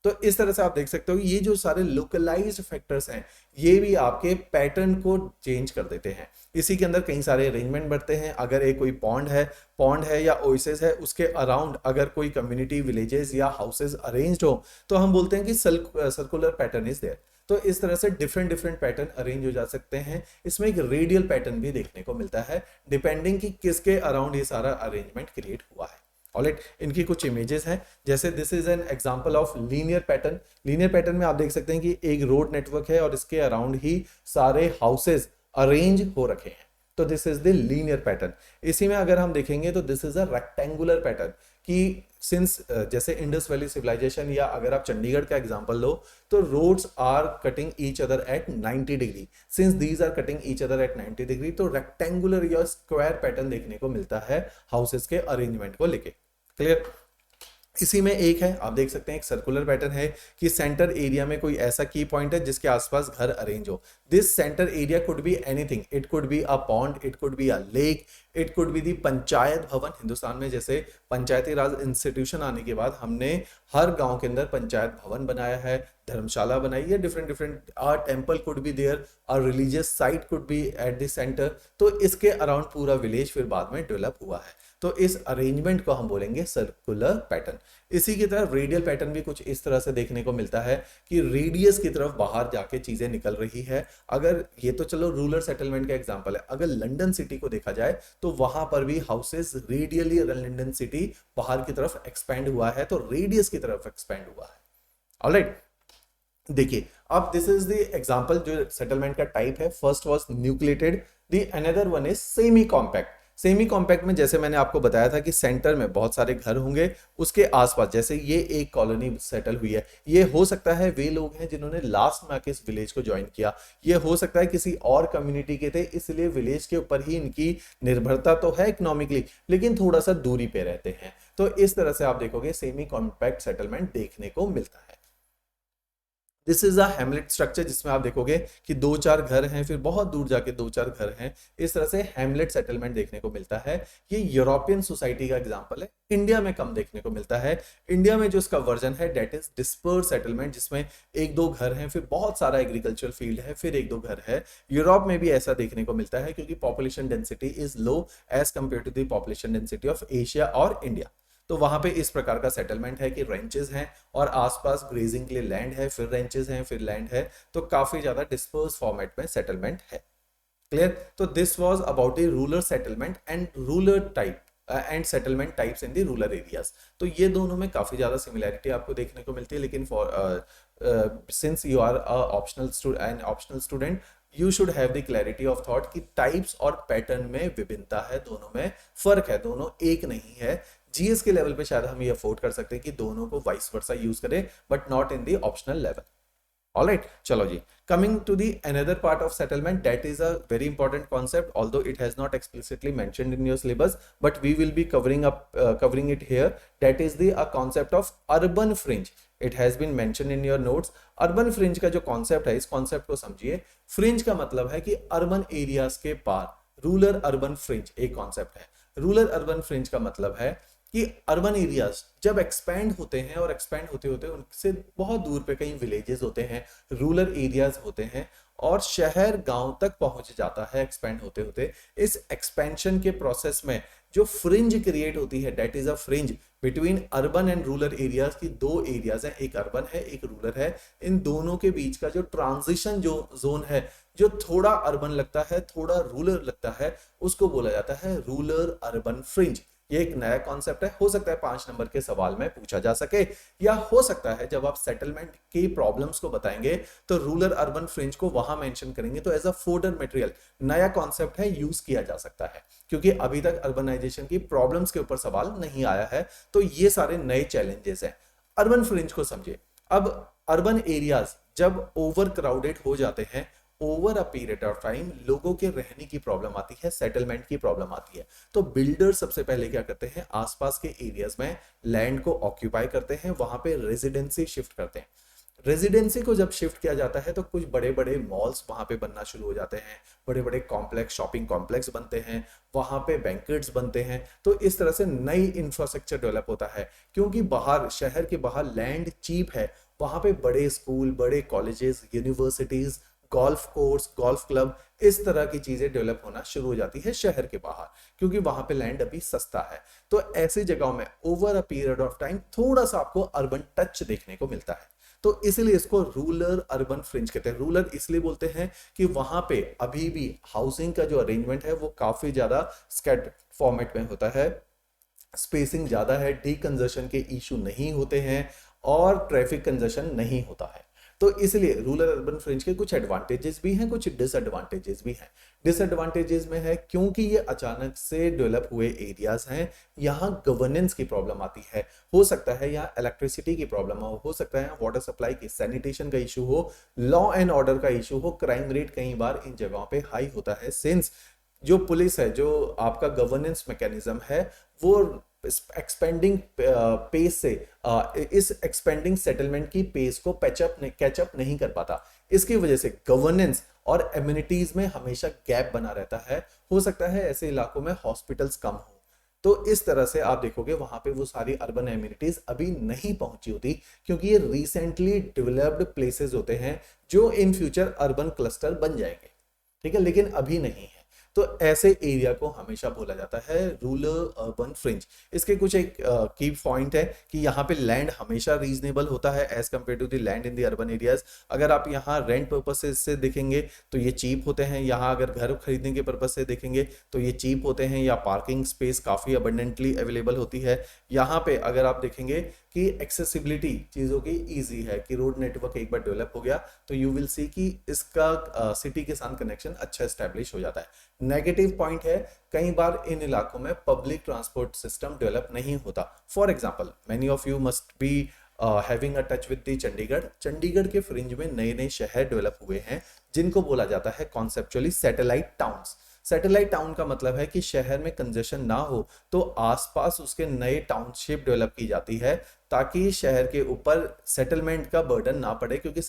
A: तो इस तरह से आप देख सकते हो ये जो सारे लोकलाइज्ड फैक्टर्स हैं ये भी आपके पैटर्न को चेंज कर देते हैं। इसी के अंदर कई सारे अरेंजमेंट बढ़ते हैं। अगर एक कोई पॉन्ड है या ओएसिस है, उसके अराउंड अगर कोई कम्युनिटी, विलेजेस या हाउसेस अरेंज्ड हो तो हम बोलते हैं कि सर्कुलर पैटर्न इज देयर। तो इस तरह से डिफरेंट डिफरेंट पैटर्न अरेंज हो जा सकते हैं। इसमें एक रेडियल पैटर्न भी देखने को मिलता है डिपेंडिंग कि किसके अराउंड ये सारा अरेंजमेंट क्रिएट हुआ है। ऑलराइट, इनकी कुछ इमेजेस हैं, जैसे this is an example of linear pattern. Linear pattern में आप देख सकते हैं कि एक रोड नेटवर्क है और इसके अराउंड ही सारे हाउसेस अरेंज हो रखे हैं। तो this is the linear pattern. इसी में अगर हम देखेंगे तो this is a rectangular pattern कि सिंस जैसे इंडस वैली सिविलाइजेशन या अगर आप चंडीगढ़ का एग्जांपल लो तो roads are cutting each other at 90 degree. Since these are cutting each other at 90 degree तो रेक्टेंगुलर या स्क्वायर पैटर्न देखने को मिलता है हाउसेस के अरेंजमेंट को लेके। क्लियर। इसी में एक है, आप देख सकते हैं एक सर्कुलर पैटर्न है कि सेंटर एरिया में कोई ऐसा की पॉइंट है जिसके आसपास घर अरेंज हो। This centre area could be anything, it could be a pond, it could be a lake, it could be the panchayat भवन। हिंदुस्तान में जैसे पंचायती राज इंस्टीट्यूशन आने के बाद हमने हर गांव के अंदर पंचायत भवन बनाया है, धर्मशाला बनाई है, different different temple could be there, और religious site could be at the centre. तो इसके अराउंड पूरा विलेज फिर बाद में डेवलप हुआ है। तो इस अरेंजमेंट को हम बोलेंगे सर्कुलर पैटर्न। इसी की तरह रेडियल पैटर्न भी कुछ इस तरह से देखने को मिलता है कि रेडियस की तरफ बाहर जाके चीजें निकल रही है। अगर ये तो चलो रूरल सेटलमेंट का एग्जांपल है, अगर लंदन सिटी को देखा जाए तो वहां पर भी हाउसेस रेडियली लंदन सिटी बाहर की तरफ एक्सपेंड हुआ है, तो रेडियस की तरफ एक्सपेंड हुआ है। ऑलराइट, देखिए अब दिस इज द एग्जांपल जो सेटलमेंट का टाइप है। First was nucleated, the another one is semi compact. Semi compact में जैसे मैंने आपको बताया था कि सेंटर में बहुत सारे घर होंगे, उसके आसपास जैसे ये एक कॉलोनी सेटल हुई है, ये हो सकता है वे लोग हैं जिन्होंने लास्ट में आके इस विलेज को ज्वाइन किया, ये हो सकता है किसी और कम्युनिटी के थे, इसलिए विलेज के ऊपर ही इनकी निर्भरता तो है इकोनॉमिकली, लेकिन थोड़ा सा दूरी पे रहते हैं। तो इस तरह से आप देखोगे सेमी कॉम्पैक्ट सेटलमेंट देखने को मिलता है। This is a Hamlet structure जिसमें आप देखोगे कि दो चार घर हैं, फिर बहुत दूर जाके दो चार घर हैं। इस तरह से हैमलेट सेटलमेंट देखने को मिलता है। ये यूरोपियन सोसाइटी का एग्जांपल है, इंडिया में कम देखने को मिलता है। इंडिया में जो इसका वर्जन है दैट इज डिस्पर्स सेटलमेंट, जिसमें एक दो घर हैं, फिर बहुत सारा एग्रीकल्चर फील्ड है, फिर एक दो घर है। यूरोप में भी ऐसा देखने को मिलता है क्योंकि population density is low as compare to the population density of Asia और इंडिया। तो वहां पे इस प्रकार का सेटलमेंट है कि रेंचेस हैं और आसपास ग्रेजिंग के लिए लैंड है, फिर रेंचेस हैं, फिर लैंड है, तो काफी ज्यादा डिस्पर्स फॉर्मेट में सेटलमेंट है। क्लियर। तो this was about the rural settlement and rural type and settlement types in the rural areas. तो ये दोनों में काफी ज्यादा सिमिलैरिटी आपको देखने को मिलती है, लेकिन for since you are optional student you should have the clarity of thought कि टाइप्स और पैटर्न में विभिन्नता है, दोनों में फर्क है, दोनों एक नहीं है। जीएस के लेवल पे शायद हम ये अफोर्ड कर सकते हैं कि दोनों को वाइस वर्सा यूज करें, but not in the optional level. Alright, चलो जी, coming to the another part of settlement, that is a very important concept, although it has not explicitly mentioned in your syllabus, but we will be covering it here. That is the concept of urban fringe. It has been mention in your notes. Urban fringe का जो concept है, इस concept को समझिए। Fringe का मतलब है कि अर्बन एरियाज के पार, रूरल अर्बन फ्रिंज एक कॉन्सेप्ट है। रूरल अर्बन फ्रिंज का मतलब है कि अर्बन एरियाज जब एक्सपैंड होते हैं और एक्सपैंड होते होते उनसे बहुत दूर पे कहीं विलेजेस होते हैं, रूरल एरियाज होते हैं, और शहर गांव तक पहुंच जाता है एक्सपैंड होते होते। इस एक्सपेंशन के प्रोसेस में जो फ्रिंज क्रिएट होती है, that is a fringe between urban and rural areas की। दो एरियाज हैं, एक अर्बन है एक रूरल है, इन दोनों के बीच का जो ट्रांजिशन जो जोन है, जो थोड़ा अर्बन लगता है थोड़ा रूरल लगता है, उसको बोला जाता है रूरल अर्बन फ्रिंज। ये एक नया कॉन्सेप्ट है, हो सकता है 5 नंबर के सवाल में पूछा जा सके, या हो सकता है जब आप सेटलमेंट की प्रॉब्लम्स को बताएंगे तो रूरल अर्बन फ्रिंज को वहां मेंशन करेंगे, तो एज अ फोर्डर मटेरियल नया कॉन्सेप्ट है, यूज किया जा सकता है, क्योंकि अभी तक अर्बनाइजेशन की प्रॉब्लम्स के ऊपर सवाल नहीं आया है। तो ये सारे नए चैलेंजेस हैं। अर्बन फ्रिंज को समझिए। अब अर्बन एरियाज जब ओवर क्राउडेड हो जाते हैं, over a period of time लोगों के रहने की प्रॉब्लम आती है, सेटलमेंट की प्रॉब्लम आती है। तो बिल्डर सबसे पहले क्या करते हैं, आसपास के एरियाज में लैंड को ऑक्यूपाई करते हैं, वहां पे रेजिडेंसी शिफ्ट करते हैं। रेजिडेंसी को जब शिफ्ट किया जाता है तो कुछ बड़े बड़े मॉल्स वहां पे बनना शुरू हो जाते हैं, बड़े बड़े कॉम्प्लेक्स, शॉपिंग कॉम्प्लेक्स बनते हैं, वहां पे बैंकेट्स बनते हैं। तो इस तरह से नई इंफ्रास्ट्रक्चर डेवलप होता है, क्योंकि बाहर, शहर के बाहर लैंड चीप है, वहां पे बड़े स्कूल, बड़े colleges, universities, golf course, golf club, इस तरह की चीजें डेवलप होना शुरू हो जाती है शहर के बाहर, क्योंकि वहां पे लैंड अभी सस्ता है। तो ऐसी जगहों में over a period of time थोड़ा सा आपको अर्बन टच देखने को मिलता है। तो इसलिए इसको रूरल अर्बन फ्रिंज कहते हैं। रूरल इसलिए बोलते हैं कि वहां पे अभी भी हाउसिंग का जो अरेंजमेंट है वो काफी ज्यादा स्कैटर्ड फॉर्मेट में होता है, स्पेसिंग ज्यादा है, डीकंजशन के इशू नहीं होते हैं, और ट्रैफिक कंजशन नहीं होता है। तो इसलिए रूरल अर्बन फ्रिंज के कुछ एडवांटेजेस भी हैं, कुछ डिसएडवांटेजेस भी हैं। डिसएडवांटेजेस में है क्योंकि ये अचानक से डेवलप हुए एरियाज हैं, यहाँ गवर्नेंस की प्रॉब्लम आती है। हो सकता है यहाँ इलेक्ट्रिसिटी की प्रॉब्लम हो सकता है वाटर सप्लाई की, सैनिटेशन का इशू हो, लॉ एंड ऑर्डर का इशू हो, क्राइम रेट कई बार इन जगहों पे हाई होता है, सिंस जो पुलिस है, जो आपका गवर्नेंस मैकेनिज्म है, वो एक्सपेंडिंग पेस से इस एक्सपेंडिंग सेटलमेंट की पेस को कैचअप नहीं कर पाता। इसकी वजह से गवर्नेंस और एम्यूनिटीज में हमेशा गैप बना रहता है। हो सकता है ऐसे इलाकों में हॉस्पिटल्स कम हो, तो इस तरह से आप देखोगे वहां पे वो सारी अर्बन एम्यूनिटीज अभी नहीं पहुंची होती, क्योंकि ये रिसेंटली डेवलप्ड प्लेसेस होते हैं जो इन फ्यूचर अर्बन क्लस्टर बन जाएंगे, ठीक है, लेकिन अभी नहीं है। तो ऐसे एरिया को हमेशा बोला जाता है रूरल अर्बन फ्रिंज। इसके कुछ एक की पॉइंट है कि यहाँ पे लैंड हमेशा रीजनेबल होता है as compare to the land in the urban areas. अगर आप यहाँ रेंट पर्पसेस से देखेंगे तो ये चीप होते हैं, यहाँ अगर घर खरीदने के पर्पज से देखेंगे तो ये चीप होते हैं, या पार्किंग स्पेस काफ़ी अबंडेंटली अवेलेबल होती है। यहाँ पे अगर आप देखेंगे कि एक्सेसिबिलिटी चीज़ों की ईजी है, कि रोड नेटवर्क एक बार डेवलप हो गया तो यू विल सी कि इसका सिटी के साथ कनेक्शन अच्छा स्टैब्लिश हो जाता है। नेगेटिव पॉइंट है, कई बार इन इलाकों में पब्लिक ट्रांसपोर्ट सिस्टम डेवलप नहीं होता। For example, many of you must be having a touch with the Chandigarh. Chandigarh के फ्रिंज में नए नए शहर डेवलप हुए हैं, जिनको बोला जाता है conceptually satellite towns. Satellite town का मतलब है कि शहर में कंजेशन ना हो तो आसपास उसके नए टाउनशिप डेवलप की जाती है, ताकि शहर के ऊपर सेटलमेंट का बर्डन ना पड़े, क्योंकि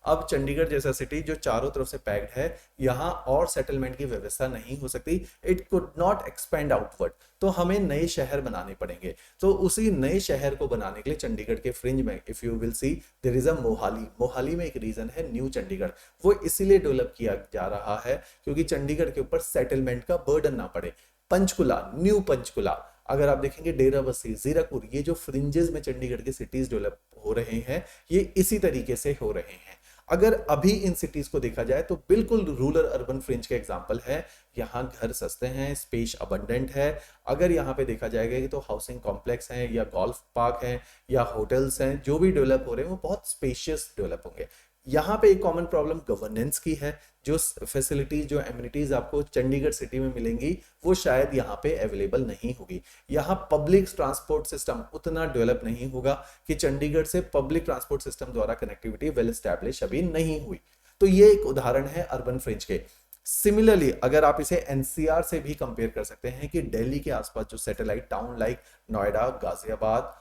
A: अब चंडीगढ़ जैसा सिटी जो चारों तरफ से पैक्ड है, यहाँ और सेटलमेंट की व्यवस्था नहीं हो सकती, it could not expand outward, तो हमें नए शहर बनाने पड़ेंगे। तो उसी नए शहर को बनाने के लिए चंडीगढ़ के फ्रिंज में if you will see there is a Mohali में एक रीजन है न्यू चंडीगढ़। वो इसीलिए डेवलप किया जा रहा है क्योंकि चंडीगढ़ के ऊपर सेटलमेंट का बर्डन ना पड़े। पंचकुला, न्यू पंचकुला, अगर आप देखेंगे डेराबस्सी, जीरापुर, ये जो फ्रिंजेस में चंडीगढ़ के सिटीज डेवलप हो रहे हैं, ये इसी तरीके से हो रहे हैं। अगर अभी इन सिटीज को देखा जाए तो बिल्कुल रूरल अर्बन फ्रिंज के एग्जांपल है। यहाँ घर सस्ते हैं, स्पेस अबंडेंट है। अगर यहाँ पे देखा जाएगा कि तो हाउसिंग कॉम्प्लेक्स हैं, या गोल्फ पार्क हैं, या होटल्स हैं, जो भी डेवलप हो रहे हैं वो बहुत स्पेशियस डेवलप होंगे। यहाँ पे एक कॉमन प्रॉब्लम गवर्नेंस की है। जो फैसिलिटीज, जो एमिनिटीज आपको चंडीगढ़ सिटी में मिलेंगी वो शायद यहाँ पे अवेलेबल नहीं होगी। यहाँ पब्लिक ट्रांसपोर्ट सिस्टम उतना डेवलप नहीं होगा कि चंडीगढ़ से पब्लिक ट्रांसपोर्ट सिस्टम द्वारा कनेक्टिविटी वेल एस्टैब्लिश अभी नहीं हुई। तो ये एक उदाहरण है अर्बन फ्रिंज के। सिमिलरली अगर आप इसे एनसीआर से भी कंपेयर कर सकते हैं कि दिल्ली के आसपास जो satellite town like Noida, Ghaziabad,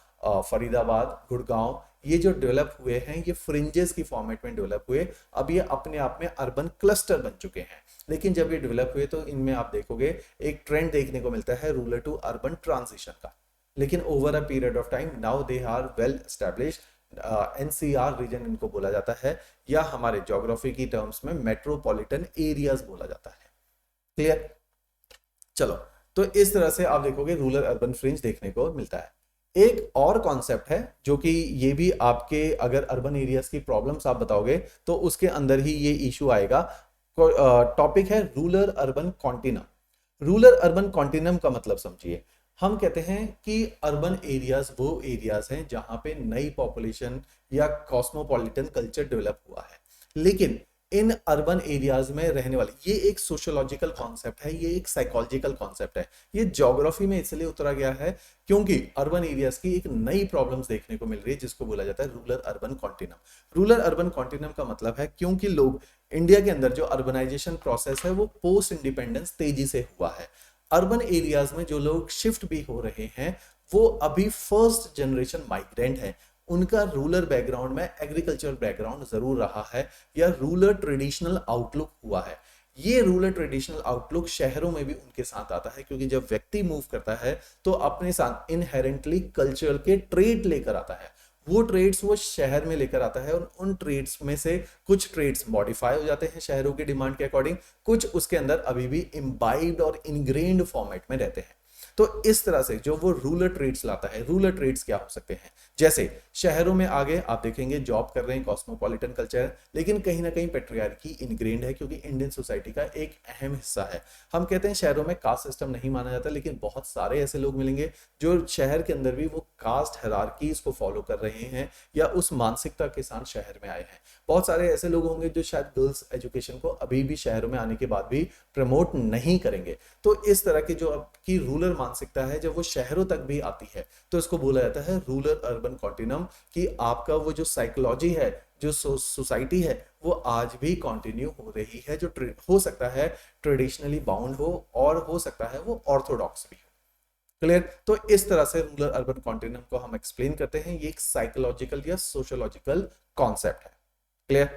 A: Faridabad, Gurgaon, ये जो डेवलप हुए हैं ये फ्रिंजेस की फॉर्मेट में डेवलप हुए, अब ये अपने आप में अर्बन क्लस्टर बन चुके हैं। लेकिन जब ये डेवलप हुए तो इनमें आप देखोगे एक ट्रेंड देखने को मिलता है रूरल टू अर्बन ट्रांजिशन का। लेकिन over a period of time now they are well established. NCR region इनको बोला जाता है, या हमारे ज्योग्राफी की टर्म्स में मेट्रोपॉलिटन एरियाज बोला जाता है। क्लियर? चलो, तो इस तरह से आप देखोगे रूरल अर्बन फ्रिंज देखने को मिलता है। एक और कॉन्सेप्ट है जो कि ये भी आपके अगर अर्बन एरियाज की प्रॉब्लम्स आप बताओगे तो उसके अंदर ही ये इशू आएगा। टॉपिक है rural urban continuum. Rural urban continuum का मतलब समझिए, हम कहते हैं कि अर्बन एरियाज वो एरियाज हैं जहां पे नई पॉपुलेशन या कॉस्मोपॉलिटन कल्चर डेवलप हुआ है। लेकिन इन अर्बन एरियाज में रहने वाले, ये एक सोशियोलॉजिकल कॉन्सेप्ट है, ये एक साइकोलॉजिकल कॉन्सेप्ट है। ये ज्योग्राफी में इसलिए उतरा गया है क्योंकि अर्बन एरियाज की एक नई प्रॉब्लम्स देखने को मिल रही है जिसको बोला जाता है rural urban continuum. Rural urban continuum का मतलब है क्योंकि लोग इंडिया के अंदर जो अर्बनाइजेशन प्रोसेस है वो पोस्ट इंडिपेंडेंस तेजी से हुआ है। अर्बन एरियाज में जो लोग शिफ्ट भी हो रहे हैं वो अभी फर्स्ट जनरेशन माइग्रेंट है, उनका रूरल बैकग्राउंड में एग्रीकल्चरल बैकग्राउंड जरूर रहा है या रूरल ट्रेडिशनल आउटलुक हुआ है। ये रूरल ट्रेडिशनल आउटलुक शहरों में भी उनके साथ आता है क्योंकि जब व्यक्ति मूव करता है तो अपने साथ इनहेरेंटली कल्चर के ट्रेड लेकर आता है। वो ट्रेड्स वो शहर में लेकर आता है और उन ट्रेड्स में से कुछ ट्रेड्स मॉडिफाई हो जाते हैं शहरों की डिमांड के अकॉर्डिंग, कुछ उसके अंदर अभी भी इम्बाइब्ड और इनग्रेन्ड फॉर्मेट में रहते हैं। तो इस तरह से जो वो रूरल ट्रेड्स लाता है, रूरल ट्रेड्स क्या हो सकते हैं, जैसे शहरों में आगे आप देखेंगे जॉब कर रहे हैं, कॉस्मोपॉलिटन कल्चर, लेकिन कहीं ना कहीं पेट्रियार्की इनग्रेन्ड है क्योंकि इंडियन सोसाइटी का एक अहम हिस्सा है। हम कहते हैं शहरों में कास्ट सिस्टम नहीं माना जाता, लेकिन बहुत सारे ऐसे लोग मिलेंगे जो शहर के अंदर भी वो कास्ट हायरार्कीज को फॉलो कर रहे हैं या उस मानसिकता के साथ शहर में आए हैं। बहुत सारे ऐसे लोग होंगे जो शायद गर्ल्स एजुकेशन को अभी भी शहरों में आने के बाद भी प्रमोट नहीं करेंगे। तो इस तरह की जो आपकी रूरल मानसिकता है जब वो शहरों तक भी आती है तो इसको बोला जाता है रूरल अर्बन कॉन्टिनम, कि आपका वो जो साइकोलॉजी है, जो सोसाइटी है, वो आज भी कंटिन्यू हो रही है, जो हो सकता है ट्रेडिशनली बाउंड हो और हो सकता है वो ऑर्थोडॉक्स भी हो। क्लियर? तो इस तरह से रूरल अर्बन कॉन्टिनम को हम एक्सप्लेन करते हैं, ये एक साइकोलॉजिकल या सोशियोलॉजिकल कॉन्सेप्ट है। क्लियर?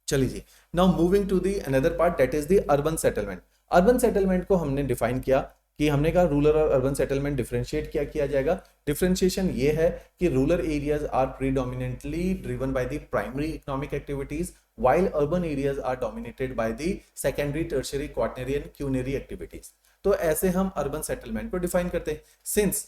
A: चलिए जी, now moving to the another part that is the urban settlement. Urban settlement को हमने डिफाइन किया कि हमने कहा रूरल और अर्बन सेटलमेंट डिफरेंशिएट क्या किया जाएगा। डिफरेंशिएशन ये है कि rural areas are predominantly driven by the primary economic activities while urban areas are dominated by the secondary, tertiary, quaternary and quinary activities। तो ऐसे हम अर्बन सेटलमेंट को डिफाइन करते हैं। सिंस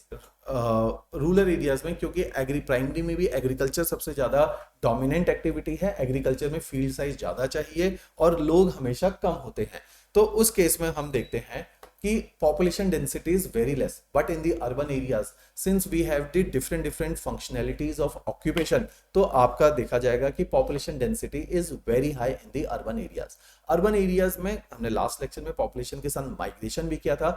A: रूरल एरियाज में क्योंकि प्राइमरी में भी एग्रीकल्चर सबसे ज्यादा डोमिनेंट एक्टिविटी है, एग्रीकल्चर में फील्ड साइज ज्यादा चाहिए और लोग हमेशा कम होते हैं, तो उस केस में हम देखते हैं कि population density is very less, but in the urban areas since we have the different functionalities of occupation, तो आपका देखा जाएगा कि population density is very high in the urban areas। urban areas में हमने लास्ट लेक्चर में population के साथ माइग्रेशन भी किया था,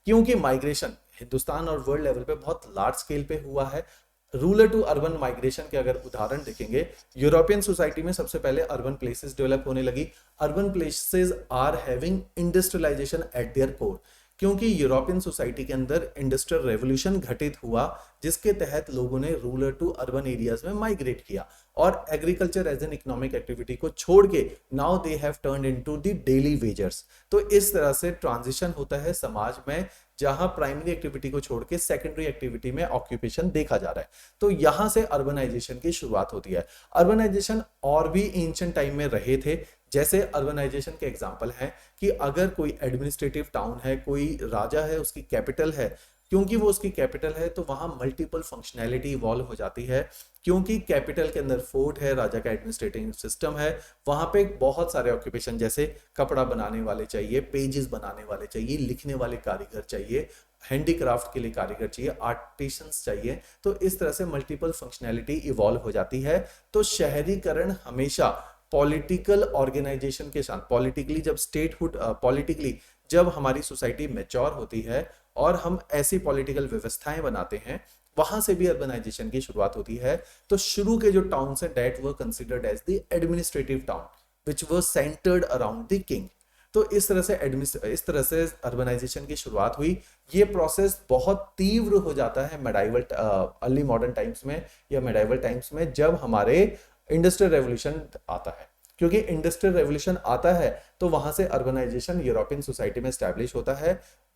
A: क्योंकि माइग्रेशन हिंदुस्तान और वर्ल्ड लेवल पे बहुत लार्ज स्केल पे हुआ है। रूरल टू अर्बन माइग्रेशन के अगर उदाहरण देखेंगे, यूरोपियन सोसाइटी में सबसे पहले अर्बन प्लेसेस डेवलप होने लगी। Urban places are having industrialisation at their core, क्योंकि यूरोपियन सोसाइटी के अंदर इंडस्ट्रियल रेवोल्यूशन घटित हुआ जिसके तहत लोगों ने रूरल टू अर्बन एरियाज में माइग्रेट किया और agriculture as an economic activity को छोड़ के now they have turned into the daily wagers. तो इस तरह से ट्रांजिशन होता है समाज में, जहां प्राइमरी एक्टिविटी को छोड़ के सेकेंडरी एक्टिविटी में ऑक्यूपेशन देखा जा रहा है। तो यहां से अर्बनाइजेशन की शुरुआत होती है। अर्बनाइजेशन और भी एंशिएंट टाइम में रहे थे, जैसे अर्बनाइजेशन के एग्जांपल हैं कि अगर कोई एडमिनिस्ट्रेटिव टाउन है, कोई राजा है, उसकी कैपिटल है, क्योंकि वो उसकी कैपिटल है तो वहां मल्टीपल फंक्शनैलिटी इवॉल्व हो जाती है, क्योंकि कैपिटल के अंदर फोर्ट है, राजा का एडमिनिस्ट्रेटिव सिस्टम है, वहां पे बहुत सारे ऑक्यूपेशन जैसे कपड़ा बनाने वाले चाहिए, पेजेस बनाने वाले चाहिए, लिखने वाले कारीगर चाहिए, हैंडीक्राफ्ट के लिए कारीगर चाहिए, आर्टिसंस चाहिए। तो इस तरह से मल्टीपल फंक्शनैलिटी इवॉल्व हो जाती है। तो शहरीकरण हमेशा पॉलिटिकल ऑर्गेनाइजेशन के साथ, पॉलिटिकली जब स्टेटहुड पॉलिटिकली जब हमारी सोसाइटी मैच्योर होती है और हम ऐसी पॉलिटिकल व्यवस्थाएं बनाते हैं, वहां से भी अर्बनाइजेशन की शुरुआत होती है। तो शुरू के जो टाउन्स हैं that were considered as the administrative town which were centred around the king. तो इस तरह से अर्बनाइजेशन की शुरुआत हुई। ये प्रोसेस बहुत तीव्र हो जाता है मेडाइवल अर्ली मॉडर्न टाइम्स में या मेडाइवल टाइम्स में, जब हमारे इंडस्ट्रियल रेवोल्यूशन आता है। क्योंकि इंडस्ट्रियल रेवोल्यूशन आता है तो वहां से अर्बनाइजेशन यूरोपियन सोसाइटी में स्टैब्लिश होता है।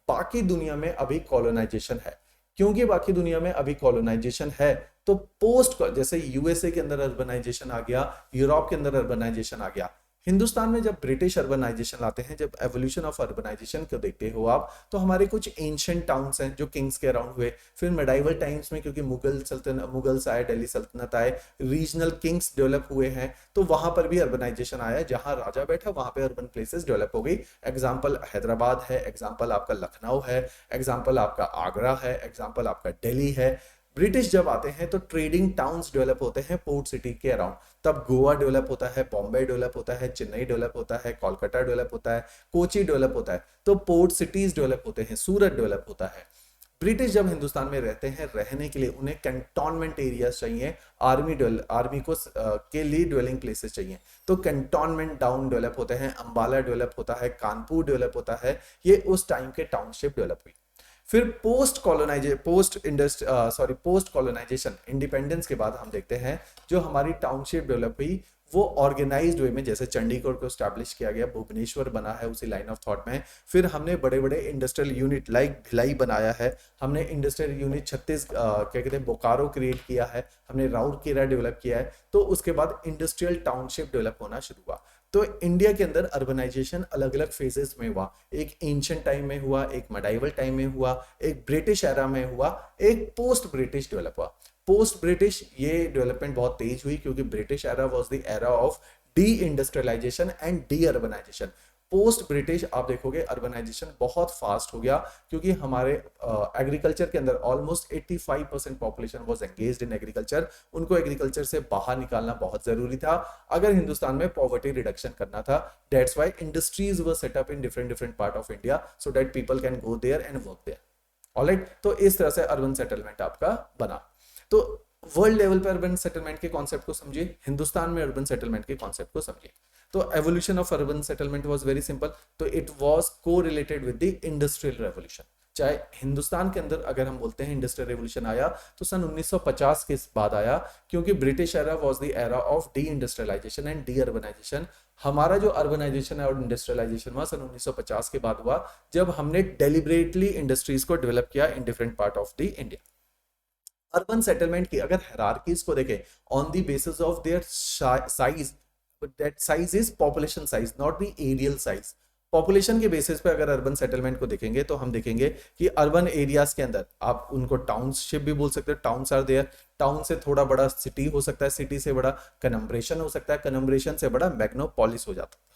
A: बाकी दुनिया में अभी कॉलोनाइजेशन है। क्योंकि बाकी दुनिया में अभी कॉलोनाइजेशन है तो पोस्ट, जैसे यूएसए के अंदर अर्बनाइजेशन आ गया, यूरोप के अंदर अर्बनाइजेशन आ गया, हिंदुस्तान में जब ब्रिटिश अर्बनाइजेशन लाते हैं, जब एवोल्यूशन ऑफ अर्बनाइजेशन को देखते हो आप, तो हमारे कुछ एंशिएंट टाउन्स हैं जो किंग्स के अराउंड हुए। फिर मेडाइवल टाइम्स में क्योंकि मुगल्स आए, दिल्ली सल्तनत आए, रीजनल किंग्स डेवलप हुए हैं, तो वहां पर भी अर्बनाइजेशन आया। जहां राजा बैठा वहां पे अर्बन प्लेसेस डेवलप हो गई। एग्जाम्पल हैदराबाद है, एग्जाम्पल आपका लखनऊ है, एग्जाम्पल आपका आगरा है, एग्जाम्पल आपका दिल्ली है। ब्रिटिश जब आते हैं तो ट्रेडिंग टाउन्स डेवलप होते हैं पोर्ट सिटी के अराउंड। तब गोवा डेवलप होता है, बॉम्बे डेवलप होता है, चेन्नई डेवलप होता है, कोलकाता डेवलप होता है, कोची डेवलप होता है। तो पोर्ट सिटीज डेवलप होते हैं, सूरत डेवलप होता है। ब्रिटिश जब हिंदुस्तान में रहते हैं, रहने के लिए उन्हें कैंटोनमेंट एरियाज चाहिए, आर्मी को के लिए ड्वेलिंग प्लेसेस चाहिए। तो कैंटोनमेंट टाउन डेवलप होते हैं, अंबाला डेवलप होता है, कानपुर डेवलप होता है। ये उस टाइम के टाउनशिप डेवलप हुई। फिर पोस्ट कॉलोनाइजेशन इंडिपेंडेंस के बाद हम देखते हैं जो हमारी टाउनशिप डेवलप हुई वो ऑर्गेनाइज्ड वे में, जैसे चंडीगढ़ को स्टैब्लिश किया गया, भुवनेश्वर बना है उसी लाइन ऑफ थॉट में। फिर हमने बड़े बड़े इंडस्ट्रियल यूनिट लाइक भिलाई बनाया है, हमने इंडस्ट्रियल यूनिट क्या कहते हैं बोकारो क्रिएट किया है, हमने राउरकेला डेवलप किया है। तो उसके बाद इंडस्ट्रियल टाउनशिप डेवलप होना शुरू हुआ। तो इंडिया के अंदर अर्बनाइजेशन अलग अलग फेजेस में हुआ। एक एंशिएंट टाइम में हुआ, एक मेडाइवल टाइम में हुआ, एक ब्रिटिश एरा में हुआ, एक पोस्ट ब्रिटिश डेवलप हुआ। पोस्ट ब्रिटिश ये डेवलपमेंट बहुत तेज हुई क्योंकि British era was the era of deindustrialisation and deurbanisation. Post British आप देखोगे अर्बनाइजेशन बहुत फास्ट हो गया क्योंकि हमारे एग्रीकल्चर के अंदर almost 85% population was engaged in agriculture. उनको एग्रीकल्चर से बाहर निकालना बहुत जरूरी था अगर हिंदुस्तान में पॉवर्टी रिडक्शन करना था। That's why industries were set up in different part of India so that people can go there and work there. Alright, तो इस तरह से अर्बन सेटलमेंट आपका बना। तो वर्ल्ड लेवल पर अर्बन सेटलमेंट के कॉन्सेप्ट को समझिए, हिंदुस्तान में अर्बन सेटलमेंट के कॉन्सेप्ट को समझिए। तो evolution of urban settlement was very simple. तो it was correlated with the industrial revolution. चाहे हिंदुस्तान के अंदर अगर हम बोलते हैं इंडस्ट्रियल रेवोल्यूशन आया तो सन 1950 के बाद आया क्योंकि British era was the era of deindustrialisation and deurbanisation. हमारा जो अर्बनाइजेशन है और इंडस्ट्रियलाइजेशन हुआ सन 1950 के बाद हुआ जब हमने डेलिबरेटली इंडस्ट्रीज को डेवलप किया in different part of the India. Urban settlement की अगर हायरार्कीज को देखें on the basis of their size, that size is population size not the areal size. Population के बेसिस पे अगर अर्बन सेटलमेंट को देखेंगे तो हम देखेंगे कि अर्बन एरियाज के अंदर आप उनको टाउनशिप भी बोल सकते हो, टाउन्स आर देयर। टाउन से थोड़ा बड़ा सिटी हो सकता है, सिटी से बड़ा कनम्ब्रेशन हो सकता है, कनम्ब्रेशन से बड़ा मैग्नोपोलिस हो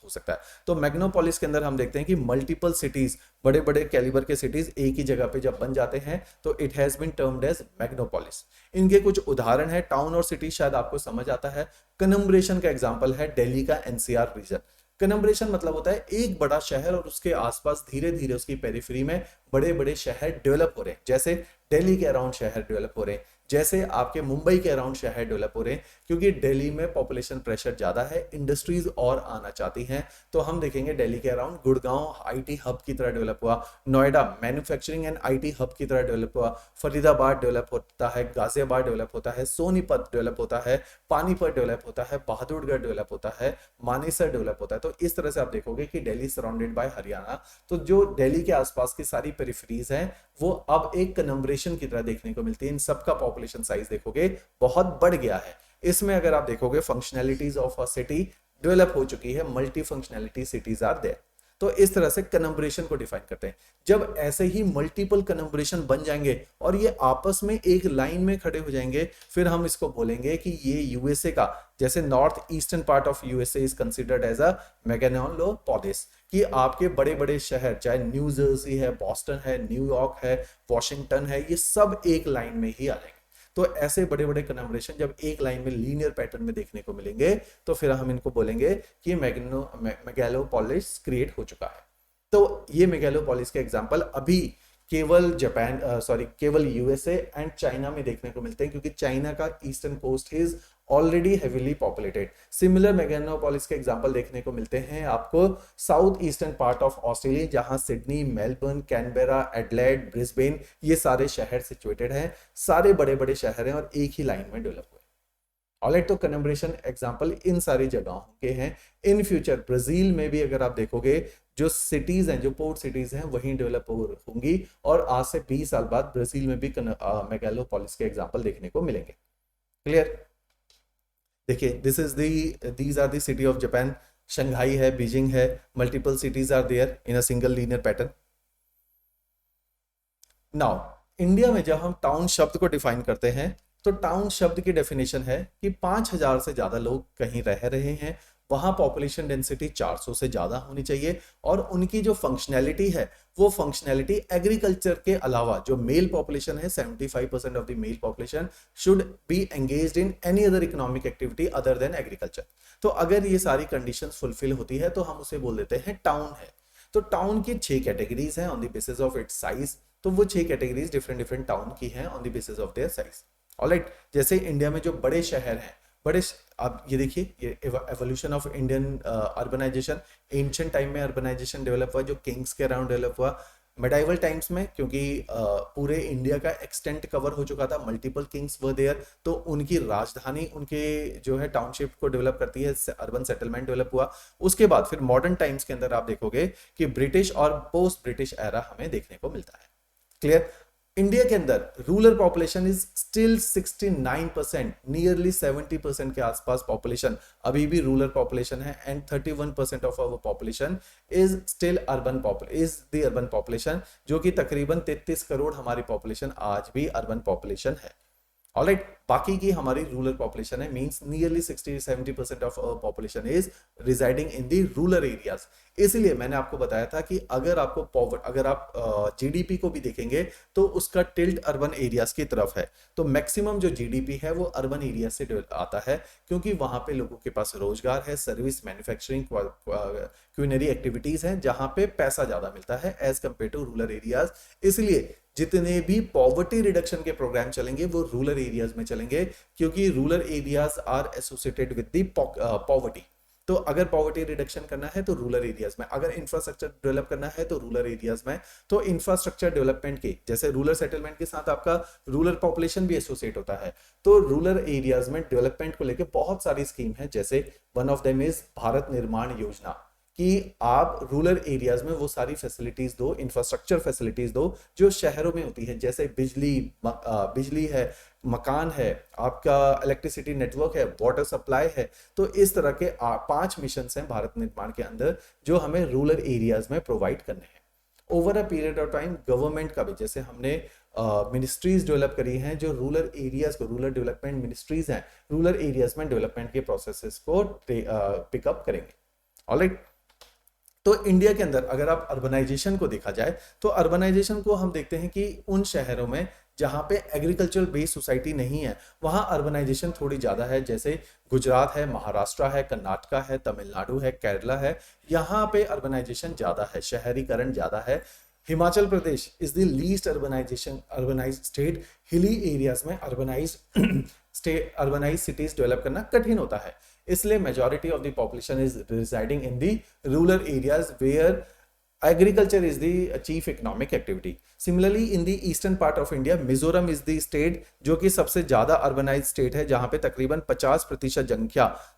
A: सकता है। तो मैग्नोपोलिस के अंदर हम देखते हैं कि मल्टीपल सिटीज, बड़े बड़े कैलिबर के सिटीज एक ही जगह पे जब बन जाते हैं तो it has been termed as megalopolis. इनके कुछ उदाहरण है, टाउन और सिटी शायद आपको समझ आता है। कनम्ब्रेशन का एग्जाम्पल है दिल्ली का एनसीआर रीजन। कनम्ब्रेशन मतलब होता है एक बड़ा शहर और उसके आसपास धीरे धीरे उसकी पेरिफेरी में बड़े बड़े शहर डेवलप हो रहे हैं। जैसे दिल्ली के अराउंड शहर डेवलप हो रहे हैं, जैसे आपके मुंबई के अराउंड शहर डेवलप हो रहे हैं, क्योंकि दिल्ली में पॉपुलेशन प्रेशर ज्यादा है, इंडस्ट्रीज और आना चाहती हैं। तो हम देखेंगे दिल्ली के अराउंड गुड़गांव आईटी हब की तरह डेवलप हुआ, Noida manufacturing and IT hub की तरह डेवलप हुआ, फरीदाबाद डेवलप होता है, गाजियाबाद डेवलप होता है, सोनीपत डेवलप होता है, पानीपत डेवलप होता है, बहादुरगढ़ डेवलप होता है, मानेसर डेवलप होता है। तो इस तरह से आप देखोगे कि दिल्ली सराउंडेड बाय हरियाणा। तो जो दिल्ली के आसपास की सारी पेरिफेरीज हैं वो अब एक कनम्ब्रेशन की तरह देखने को मिलती है। इन सबका पॉपुलेशन साइज देखोगे बहुत बढ़ गया है। इसमें अगर आप देखोगे functionalities of a city develop हो चुकी है, multi functionality cities are there. तो इस तरह से कनम्ब्रेशन को डिफाइन करते हैं। जब ऐसे ही मल्टीपल कनम्ब्रेशन बन जाएंगे और ये आपस में एक लाइन में खड़े हो जाएंगे, फिर हम इसको बोलेंगे कि ये यूएसए का, जैसे north eastern part of USA is considered as a megalopolis, कि आपके बड़े बड़े शहर चाहे न्यू जर्सी है, बॉस्टन है, न्यूयॉर्क है, वॉशिंगटन है, ये सब एक लाइन में ही आ जाएंगे। तो ऐसे बड़े बड़े कन्वर्सेशन जब एक लाइन में लीनियर पैटर्न में देखने को मिलेंगे तो फिर हम इनको बोलेंगे कि मेगालोपोलिस क्रिएट हो चुका है। तो ये मेगालोपोलिस के एग्जांपल अभी केवल यूएसए एंड चाइना में देखने को मिलते हैं, क्योंकि चाइना का eastern coast is already heavily populated. Similar megalopolis के एग्जांपल देखने को मिलते हैं आपको south eastern part of Australia, जहां Sydney, Melbourne, Canberra, Adelaide, Brisbane ये सारे शहर सिचुएटेड हैं। सारे बड़े बड़े शहर हैं और एक ही लाइन में डेवलप हुए। ऑलराइट, तो कन्वर्जेशन एग्जांपल इन सारी जगहों के हैं। इन फ्यूचर ब्राजील में भी अगर आप देखोगे जो सिटीज हैं, जो पोर्ट सिटीज हैं वहीं डेवलप होंगी, और आज से 20 साल बाद ब्राजील में भी मेगालोपोलिस के एग्जांपल देखने को मिलेंगे। क्लियर? देखिए, these are the city of Japan. Shanghai है, बीजिंग है, multiple cities are there in a single linear pattern. Now India में जब हम टाउन शब्द को डिफाइन करते हैं तो टाउन शब्द की डेफिनेशन है कि 5000 से ज्यादा लोग कहीं रह रहे हैं, वहां पॉपुलेशन डेंसिटी 400 से ज्यादा होनी चाहिए, और उनकी जो फंक्शनैलिटी है वो फंक्शनैलिटी एग्रीकल्चर के अलावा, जो मेल पॉपुलेशन है 75% of the mail population should be engaged in any other economic activity other than agriculture. तो अगर ये सारी कंडीशंस फुलफिल होती है तो हम उसे बोल देते हैं टाउन है। तो टाउन की 6 कैटेगरीज हैं on the basis of its size. तो वो 6 कैटेगरीज डिफरेंट डिफरेंट टाउन की हैं on the basis of their size. Alright, जैसे इंडिया में जो बड़े शहर हैं, आप ये देखिए, ये evolution of Indian urbanisation. Ancient time में अर्बनाइजेशन डेवलप हुआ जो किंग्स के अराउंड डेवलप हुआ। मेडाइवल टाइम्स में क्योंकि पूरे इंडिया का एक्सटेंट कवर हो चुका था, मल्टीपल किंग्स वर देयर, तो उनकी राजधानी उनके जो है टाउनशिप को डेवलप करती है, अर्बन सेटलमेंट डेवलप हुआ। उसके बाद फिर मॉडर्न टाइम्स के अंदर आप देखोगे कि ब्रिटिश और पोस्ट ब्रिटिश एरा हमें देखने को मिलता है। क्लियर? इंडिया के अंदर rural population is still 69%, nearly 70% के आसपास पॉपुलेशन अभी भी रूरल पॉपुलेशन है, and 31% of our population is still urban population, जो कि तकरीबन 33 करोड़ हमारी पॉपुलेशन आज भी अर्बन पॉपुलेशन है। ऑलराइट, बाकी की हमारी रूरल पॉपुलेशन है, means nearly 60-70% of our population is residing in the rural areas. इसलिए मैंने आपको बताया था कि अगर आप जीडीपी को भी देखेंगे तो उसका टिल्ट अर्बन एरियाज की तरफ है। तो मैक्सिमम जो जीडीपी है वो अर्बन एरिया से आता है, क्योंकि वहां पे लोगों के पास रोजगार है, सर्विस, मैन्युफैक्चरिंग, क्यूनरी एक्टिविटीज हैं, जहां पे पैसा ज्यादा मिलता है as compare to rural areas. इसलिए जितने भी पॉवर्टी रिडक्शन के प्रोग्राम चलेंगे वो रूरल एरियाज में चलेंगे, क्योंकि rural areas are associated with the poverty. तो अगर पॉवर्टी रिडक्शन करना है तो रूरल एरियाज में, अगर इंफ्रास्ट्रक्चर डेवलप करना है तो रूरल एरियाज में। तो इंफ्रास्ट्रक्चर डेवलपमेंट के जैसे रूरल सेटलमेंट के साथ आपका रूरल पॉपुलेशन भी एसोसिएट होता है, तो रूरल एरियाज में डेवलपमेंट को लेकर बहुत सारी स्कीम है। जैसे one of them is Bharat निर्माण योजना, कि आप रूरल एरियाज में वो सारी फैसिलिटीज दो, इंफ्रास्ट्रक्चर फैसिलिटीज दो जो शहरों में होती है, जैसे बिजली है, मकान है, आपका इलेक्ट्रिसिटी नेटवर्क है, वाटर सप्लाई है। तो इस तरह के 5 मिशन हैं भारत निर्माण के अंदर जो हमें रूरल एरियाज में प्रोवाइड करने हैं। Over a period of time government का भी, जैसे हमने मिनिस्ट्रीज डेवलप करी हैं जो रूरल एरियाज को, रूरल डेवलपमेंट मिनिस्ट्रीज हैं, रूरल एरियाज में डेवलपमेंट के प्रोसेसेस को पिकअप करेंगे। ऑलराइट, तो इंडिया के अंदर अगर आप अर्बनाइजेशन को देखा जाए तो अर्बनाइजेशन को हम देखते हैं कि उन शहरों में जहां पे एग्रीकल्चरल बेस्ड सोसाइटी नहीं है वहां अर्बनाइजेशन थोड़ी ज्यादा है। जैसे गुजरात है, महाराष्ट्र है, कर्नाटका है, तमिलनाडु है, केरला है, यहाँ पे अर्बनाइजेशन ज्यादा है, शहरीकरण ज्यादा है। Himachal Pradesh is the least urbanised state. Hilly areas में अर्बनाइज्ड सिटीज डेवलप करना कठिन होता है, इसलिए majority of the population is residing in the rural areas where agriculture is the chief economic activity. Similarly in the eastern part of India, Mizoram is the state जो कि सबसे ज्यादा अर्बनाइज्ड स्टेट है, जहां पे तकरीबन 50%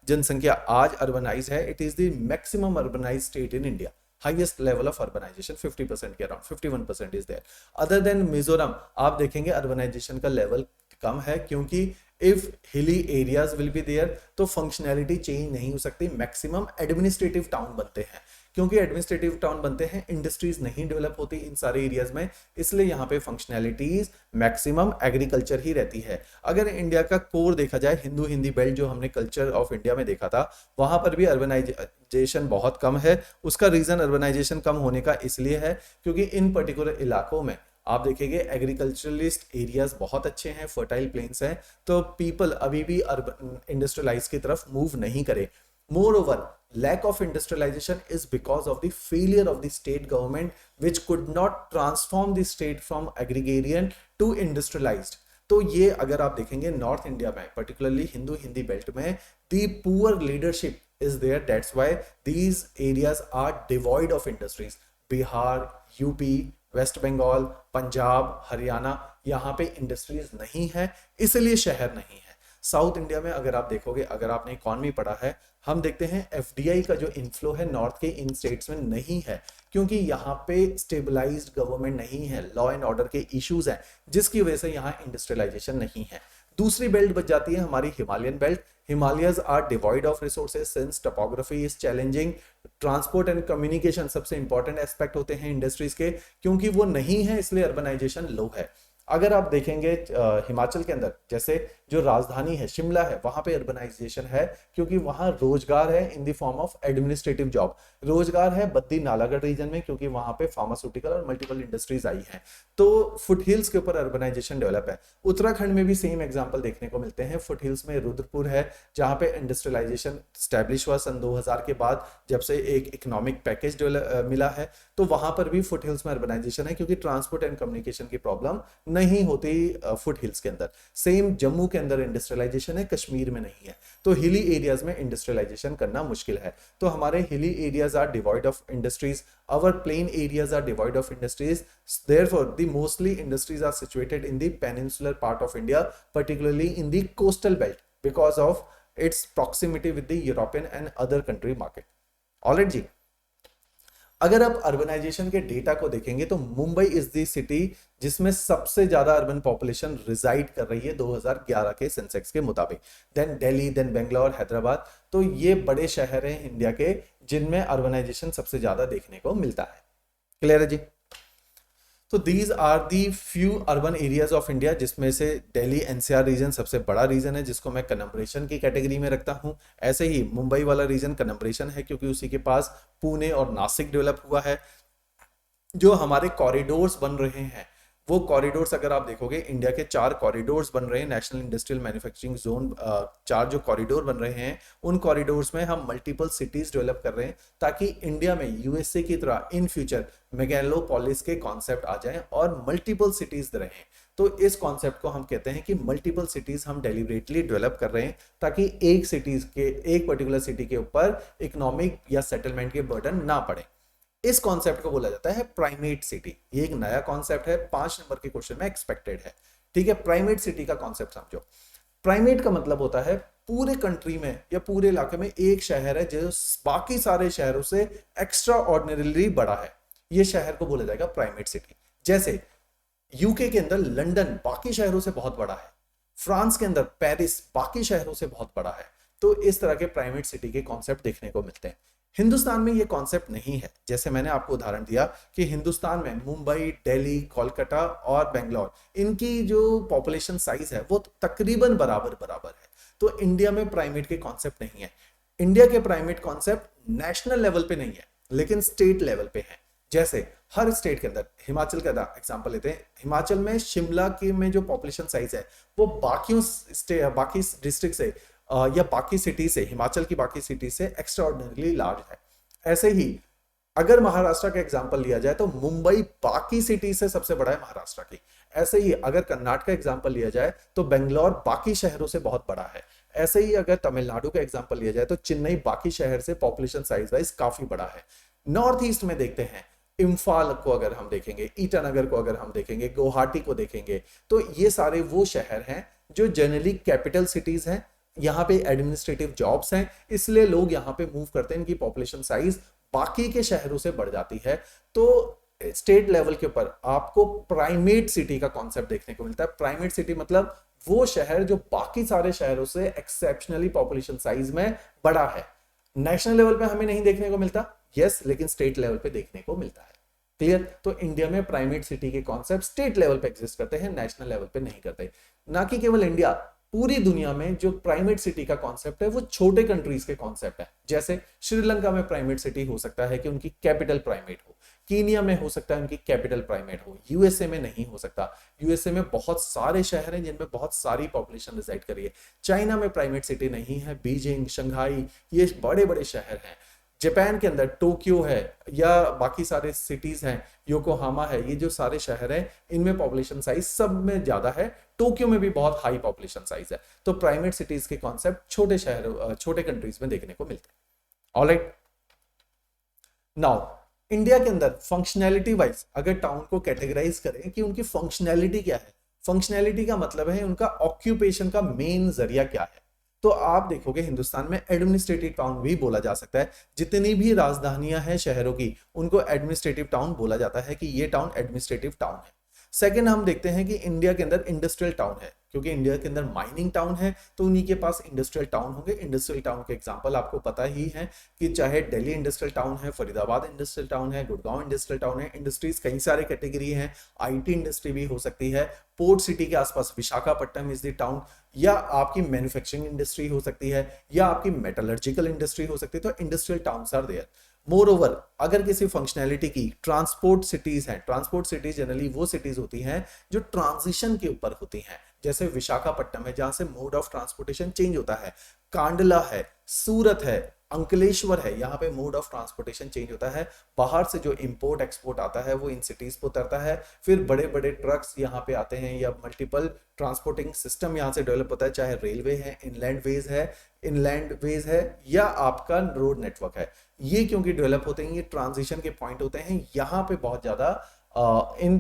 A: जनसंख्या आज अर्बनाइज है। It is the maximum urbanised state in India, highest level of urbanisation 50% के around, 51% is there. Other than Mizoram आप देखेंगे अर्बनाइजेशन का लेवल कम है, क्योंकि if hilly areas will be there तो फंक्शनैलिटी चेंज नहीं हो सकती, मैक्सिमम एडमिनिस्ट्रेटिव टाउन बनते हैं। क्योंकि एडमिनिस्ट्रेटिव टाउन बनते हैं, इंडस्ट्रीज नहीं डेवलप होती इन सारे एरियाज में, इसलिए यहाँ पे फंक्शनैलिटीज मैक्सिमम एग्रीकल्चर ही रहती है। अगर इंडिया का कोर देखा जाए, हिंदू हिंदी बेल्ट जो हमने कल्चर ऑफ इंडिया में देखा था, वहां पर भी अर्बनाइजेशन बहुत कम है। उसका रीजन अर्बनाइजेशन कम होने का इसलिए है क्योंकि इन पर्टिकुलर इलाकों में आप देखेंगे एग्रीकल्चरलिस्ट एरियाज बहुत अच्छे हैं, फर्टाइल प्लेन्स हैं, तो पीपल अभी भी अर्बन इंडस्ट्रियलाइज की तरफ मूव नहीं करे। Moreover, lack of industrialization is because of the failure of the state government, which could not transform the state from agrarian to industrialized. तो ये अगर आप देखेंगे नॉर्थ इंडिया में, पर्टिकुलरली हिंदू हिंदी बेल्ट में, the poor leadership is there, that's why these areas are devoid of industries. Bihar, UP, west Bengal, Punjab, Haryana, यहाँ पे industries नहीं है, इसलिए शहर नहीं है। साउथ इंडिया में अगर आप देखोगे, अगर आपने इकॉनमी पढ़ा है, हम देखते हैं एफडीआई का जो इनफ्लो है नॉर्थ के इन स्टेट्स में नहीं है, क्योंकि यहाँ पे स्टेबलाइज्ड गवर्नमेंट नहीं है, लॉ एंड ऑर्डर के इश्यूज हैं, जिसकी वजह से यहाँ इंडस्ट्रियलाइजेशन नहीं है। दूसरी बेल्ट बच जाती है हमारी Himalayan belt. Himalayas are devoid of resources since topography is challenging. Transport and communication सबसे इंपॉर्टेंट एस्पेक्ट होते हैं इंडस्ट्रीज के, क्योंकि वो नहीं है इसलिए अर्बनाइजेशन लो है। अगर आप देखेंगे हिमाचल के अंदर, जैसे जो राजधानी है शिमला है, वहां पे अर्बनाइजेशन है क्योंकि वहां रोजगार है in the form of administrative job. रोजगार है बद्दी नालागढ़ रीजन में, क्योंकि वहां पे फार्मास्यूटिकल और मल्टीपल इंडस्ट्रीज आई हैं, तो फुट हिल्स के ऊपर अर्बनाइजेशन डेवलप है। उत्तराखंड में भी सेम एग्जाम्पल देखने को मिलते हैं। फुट हिल्स में रुद्रपुर है, जहां पे इंडस्ट्रियलाइजेशन स्टैब्लिश हुआ सन 2000 के बाद, जब से एक इकोनॉमिक पैकेज मिला है, तो वहां पर भी फुट हिल्स में अर्बनाइजेशन है, क्योंकि ट्रांसपोर्ट एंड कम्युनिकेशन की प्रॉब्लम नहीं होती फुट हिल्स के अंदर। सेम जम्मू के अंदर इंडस्ट्रियलाइजेशन है, कश्मीर में नहीं है, तो हिली एरियाज में इंडस्ट्रियलाइजेशन करना मुश्किल है। तो हमारे hilly areas are devoid of industries, our plain areas are devoid of industries, therefore the mostly industries are situated in the peninsular part of India, particularly in the coastal belt, because of its proximity with the European and other country market. Alright जी, अगर आप urbanisation के data को देखेंगे तो Mumbai is the city जिसमें सबसे ज्यादा urban population resided कर रही है 2011 के सेंसेक्स के मुताबिक। देन दिल्ली, देन बेंगलोर, हैदराबाद, तो ये बड़े शहर हैं इंडिया के जिनमें अर्बनाइजेशन सबसे ज्यादा देखने को मिलता है। क्लियर है जी? तो these are the few urban areas of India, जिसमें से दिल्ली एनसीआर रीजन सबसे बड़ा रीजन है, जिसको मैं कनम्बरेशन की कैटेगरी में रखता हूं। ऐसे ही मुंबई वाला रीजन कनम्बरेशन है, क्योंकि उसी के पास पुणे और नासिक डेवलप हुआ है। जो हमारे कॉरिडोर्स बन रहे हैं, वो कॉरिडोर्स अगर आप देखोगे, इंडिया के 4 कॉरिडोर्स बन रहे हैं, नेशनल इंडस्ट्रियल मैन्युफैक्चरिंग जोन, 4 जो कॉरिडोर बन रहे हैं, उन कॉरिडोर्स में हम मल्टीपल सिटीज डेवलप कर रहे हैं, ताकि इंडिया में यूएसए की तरह इन फ्यूचर मेगालोपोलिस के कॉन्सेप्ट आ जाएं और मल्टीपल सिटीज रहें। तो इस कॉन्सेप्ट को हम कहते हैं कि मल्टीपल सिटीज हम डेलिबरेटली डेवलप कर रहे हैं, ताकि एक पर्टिकुलर सिटी के ऊपर इकोनॉमिक या सेटलमेंट के बर्डन ना पड़े। इस कॉन्सेप्ट को बोला जाता है प्राइमेट सिटी। ये एक नया कॉन्सेप्ट है, 5 नंबर के क्वेश्चन में एक्सपेक्टेड है। ठीक है, प्राइमेट सिटी का कॉन्सेप्ट समझो। प्राइमेट का मतलब होता है पूरे कंट्री में या पूरे इलाके में एक शहर है जो बाकी सारे शहरों से एक्स्ट्रा ऑर्डिनरीली बड़ा है, ये शहर को बोला जाएगा प्राइमेट सिटी। जैसे यूके के अंदर लंदन बाकी शहरों से बहुत बड़ा है, फ्रांस के अंदर पेरिस बाकी शहरों से बहुत बड़ा है। तो इस तरह के प्राइमेट सिटी के कॉन्सेप्ट देखने को मिलते हैं। हिंदुस्तान में ये कॉन्सेप्ट नहीं है। जैसे मैंने आपको उदाहरण दिया कि हिंदुस्तान में मुंबई, दिल्ली, कोलकाता और बेंगलोर, इनकी जो पॉपुलेशन साइज है वो तकरीबन बराबर है। तो इंडिया में प्राइमेट के कॉन्सेप्ट नहीं है। इंडिया के प्राइमेट कॉन्सेप्ट नेशनल लेवल पे नहीं है, लेकिन स्टेट लेवल पे है। जैसे हर स्टेट के अंदर, हिमाचल का एग्जांपल लेते हैं, हिमाचल में शिमला के में जो पॉपुलेशन साइज है वो बाकी डिस्ट्रिक्ट से या बाकी सिटी से, हिमाचल की बाकी सिटी से एक्स्ट्राऑर्डिनरीली लार्ज है। ऐसे ही अगर महाराष्ट्र का एग्जांपल लिया जाए तो मुंबई बाकी सिटी से सबसे बड़ा है महाराष्ट्र की। ऐसे ही अगर कर्नाटक का एग्जांपल लिया जाए तो बेंगलोर बाकी शहरों से बहुत बड़ा है। ऐसे ही अगर तमिलनाडु का एग्जांपल लिया जाए तो चेन्नई बाकी शहर से पॉपुलेशन साइज वाइज काफी बड़ा है। नॉर्थ ईस्ट में देखते हैं, इम्फाल को अगर हम देखेंगे, ईटानगर को अगर हम देखेंगे, गुवाहाटी को देखेंगे, तो ये सारे वो शहर हैं जो जनरली कैपिटल सिटीज हैं। यहाँ पे एडमिनिस्ट्रेटिव जॉब्स हैं, इसलिए लोग यहाँ पे मूव करते हैं, इनकी पॉपुलेशन साइज बाकी के शहरों से बढ़ जाती है। तो स्टेट लेवल के ऊपर आपको प्राइमेट सिटी का कॉन्सेप्ट देखने को मिलता है। प्राइमेट सिटी मतलब वो शहर जो बाकी सारे शहरों से एक्सेप्शनली पॉपुलेशन साइज में बड़ा है। नेशनल लेवल पे हमें नहीं देखने को मिलता, यस, लेकिन स्टेट लेवल पे देखने को मिलता है। क्लियर? तो इंडिया में प्राइमेट सिटी के कॉन्सेप्ट स्टेट लेवल पे एग्जिस्ट करते हैं, नेशनल लेवल पे नहीं करते। ना कि केवल इंडिया, पूरी दुनिया में जो प्राइमेट सिटी का कॉन्सेप्ट है वो छोटे कंट्रीज के कॉन्सेप्ट है। जैसे श्रीलंका में प्राइमेट सिटी हो सकता है कि उनकी कैपिटल प्राइमेट हो, कीनिया में हो सकता है उनकी कैपिटल प्राइमेट हो, यूएसए में नहीं हो सकता। यूएसए में बहुत सारे शहर हैं जिनमें बहुत सारी पॉपुलेशन रिजाइड कर रही है। चाइना में प्राइमेट सिटी नहीं है, बीजिंग, शंघाई, ये बड़े बड़े शहर हैं। जापान के अंदर टोक्यो है या बाकी सारे सिटीज हैं, योकोहामा है, ये जो सारे शहर हैं इनमें पॉपुलेशन साइज सब में ज्यादा है। टोक्यो में भी बहुत हाई पॉपुलेशन साइज है। तो प्राइमेट सिटीज के कॉन्सेप्ट छोटे शहर छोटे कंट्रीज में देखने को मिलते हैं। ऑलराइट, नाउ इंडिया के अंदर फंक्शनैलिटी वाइज अगर टाउन को कैटेगराइज करें कि उनकी फंक्शनैलिटी क्या है, फंक्शनैलिटी का मतलब है उनका ऑक्यूपेशन का मेन जरिया क्या है। तो आप देखोगे हिंदुस्तान में एडमिनिस्ट्रेटिव टाउन भी बोला जा सकता है। जितनी भी राजधानियां हैं शहरों की उनको एडमिनिस्ट्रेटिव टाउन बोला जाता है कि ये टाउन एडमिनिस्ट्रेटिव टाउन है। सेकंड हम देखते हैं कि इंडिया के अंदर इंडस्ट्रियल टाउन है, क्योंकि इंडिया के अंदर माइनिंग टाउन है तो उन्हीं के पास इंडस्ट्रियल टाउन होंगे। इंडस्ट्रियल टाउन के एग्जांपल आपको पता ही है कि चाहे दिल्ली इंडस्ट्रियल टाउन है, फरीदाबाद इंडस्ट्रियल टाउन है, गुड़गांव इंडस्ट्रियल टाउन है। इंडस्ट्रीज कई सारे कैटेगरी हैं, आईटी इंडस्ट्री भी हो सकती है, पोर्ट सिटी के आसपास विशाखापट्टनम इज द टाउन, या आपकी मैन्युफैक्चरिंग इंडस्ट्री हो सकती है, या आपकी मेटलर्जिकल इंडस्ट्री हो सकती है। तो industrial towns are there. More over अगर किसी फंक्शनैलिटी की ट्रांसपोर्ट सिटीज हैं, ट्रांसपोर्ट सिटीज जनरली वो सिटीज होती हैं जो ट्रांजिशन के ऊपर होती हैं, जैसे विशाखापट्टनम है जहां से मोड ऑफ ट्रांसपोर्टेशन चेंज होता है, कांडला है, सूरत है, अंकलेश्वर है, यहाँ पे मोड ऑफ ट्रांसपोर्टेशन चेंज होता है। बाहर से जो इंपोर्ट एक्सपोर्ट आता है वो इन सिटीज पे उतरता है, फिर बड़े बड़े ट्रक्स यहाँ पे आते हैं या मल्टीपल ट्रांसपोर्टिंग सिस्टम यहाँ से डेवलप होता है, चाहे रेलवे है, इनलैंड वेज है या आपका रोड नेटवर्क है। ये क्योंकि डेवलप होते हैं, ये ट्रांजिशन के पॉइंट होते हैं, यहाँ पे बहुत ज्यादा in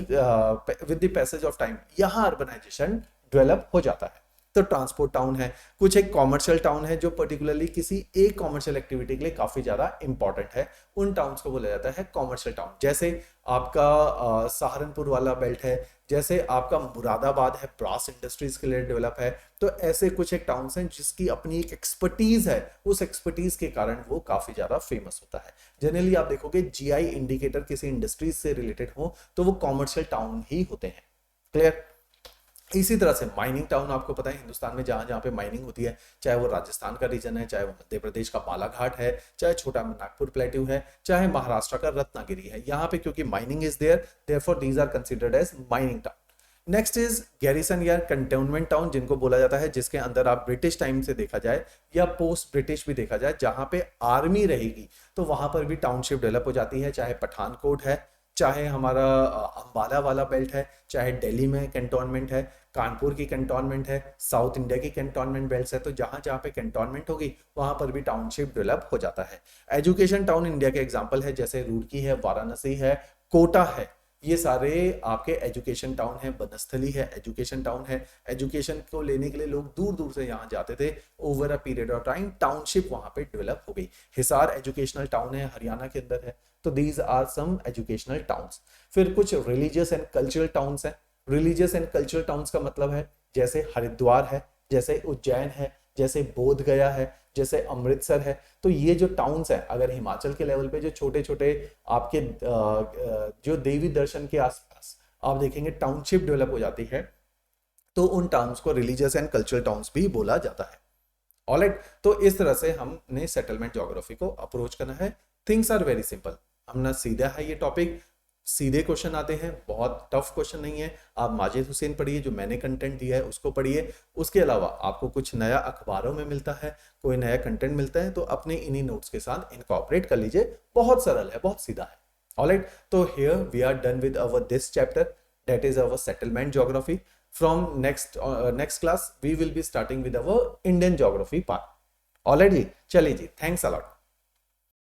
A: with the passage of time यहाँ अर्बनाइजेशन डेवलप हो जाता है। तो ट्रांसपोर्ट टाउन है। कुछ एक कॉमर्शियल टाउन है जो पर्टिकुलरली किसी एक कॉमर्शियल एक्टिविटी के लिए काफी ज्यादा इंपॉर्टेंट है, उन टाउन्स को बोला जाता है कॉमर्शियल टाउन। जैसे आपका सहारनपुर वाला बेल्ट है, जैसे आपका मुरादाबाद है, ब्रास इंडस्ट्रीज के लिए डेवलप है। तो ऐसे कुछ एक टाउन्स हैं जिसकी अपनी एक एक्सपर्टीज है, उस एक्सपर्टीज के कारण वो काफी ज्यादा फेमस होता है। जनरली आप देखोगे जीआई इंडिकेटर किसी इंडस्ट्रीज से रिलेटेड हो तो वो कॉमर्शियल टाउन ही होते हैं। क्लियर? इसी तरह से माइनिंग टाउन आपको पता है हिंदुस्तान में जहां जहां पे माइनिंग होती है, चाहे वो राजस्थान का रीजन है, चाहे वो मध्य प्रदेश का बालाघाट है, चाहे छोटा नागपुर प्लेट्यू है, चाहे महाराष्ट्र का रत्नागिरी है, यहाँ पे क्योंकि mining is there therefore these are considered as mining town. Next is garrison या कंटोनमेंट टाउन जिनको बोला जाता है, जिसके अंदर आप ब्रिटिश टाइम से देखा जाए या पोस्ट ब्रिटिश भी देखा जाए, जहां पे आर्मी रहेगी तो वहां पर भी टाउनशिप डेवलप हो जाती है। चाहे पठानकोट है, चाहे हमारा अंबाला वाला बेल्ट है, चाहे दिल्ली में कैंटोनमेंट है, कानपुर की कैंटोनमेंट है, साउथ इंडिया की कैंटोनमेंट बेल्ट है। तो जहां जहां पे कैंटोनमेंट होगी वहां पर भी टाउनशिप डेवलप हो जाता है। एजुकेशन टाउन इंडिया के एग्जांपल है, जैसे रुड़की है, वाराणसी है, कोटा है, ये सारे आपके एजुकेशन टाउन है। बनस्थली है, एजुकेशन टाउन है। एजुकेशन को लेने के लिए लोग दूर दूर से यहाँ जाते थे। Over a period of time township वहां पे डेवलप हो गई। हिसार एजुकेशनल टाउन है, हरियाणा के अंदर है। तो these are some educational towns. फिर कुछ रिलीजियस एंड कल्चरल टाउन्स हैं। रिलीजियस एंड कल्चरल टाउन्स का मतलब है जैसे हरिद्वार है, जैसे उज्जैन है, जैसे बोध गया है, जैसे अमृतसर है। तो ये जो टाउन्स हैं, अगर हिमाचल के लेवल पे जो छोटे छोटे आपके जो देवी दर्शन के आसपास आप देखेंगे टाउनशिप डेवलप हो जाती है, तो उन टाउन्स को रिलीजियस एंड कल्चरल टाउन्स भी बोला जाता है। ऑलराइट, तो इस तरह से हमने सेटलमेंट ज्योग्राफी को अप्रोच करना है। Things are very simple. हमने सीधा है ये टॉपिक, सीधे क्वेश्चन आते हैं, बहुत टफ क्वेश्चन नहीं है। आप माजिद हुसैन पढ़िए, जो मैंने कंटेंट दिया है उसको पढ़िए। उसके अलावा आपको कुछ नया अखबारों में मिलता है, कोई नया कंटेंट मिलता है, तो अपने इन्हीं नोट्स के साथ इनकॉर्पोरेट कर लीजिए। बहुत सरल है, बहुत सीधा है। ऑलराइट, तो here we are done with our this chapter, that is our settlement geography. From next class we will be starting with our Indian geography part. Already, चलिए जी, thanks a lot.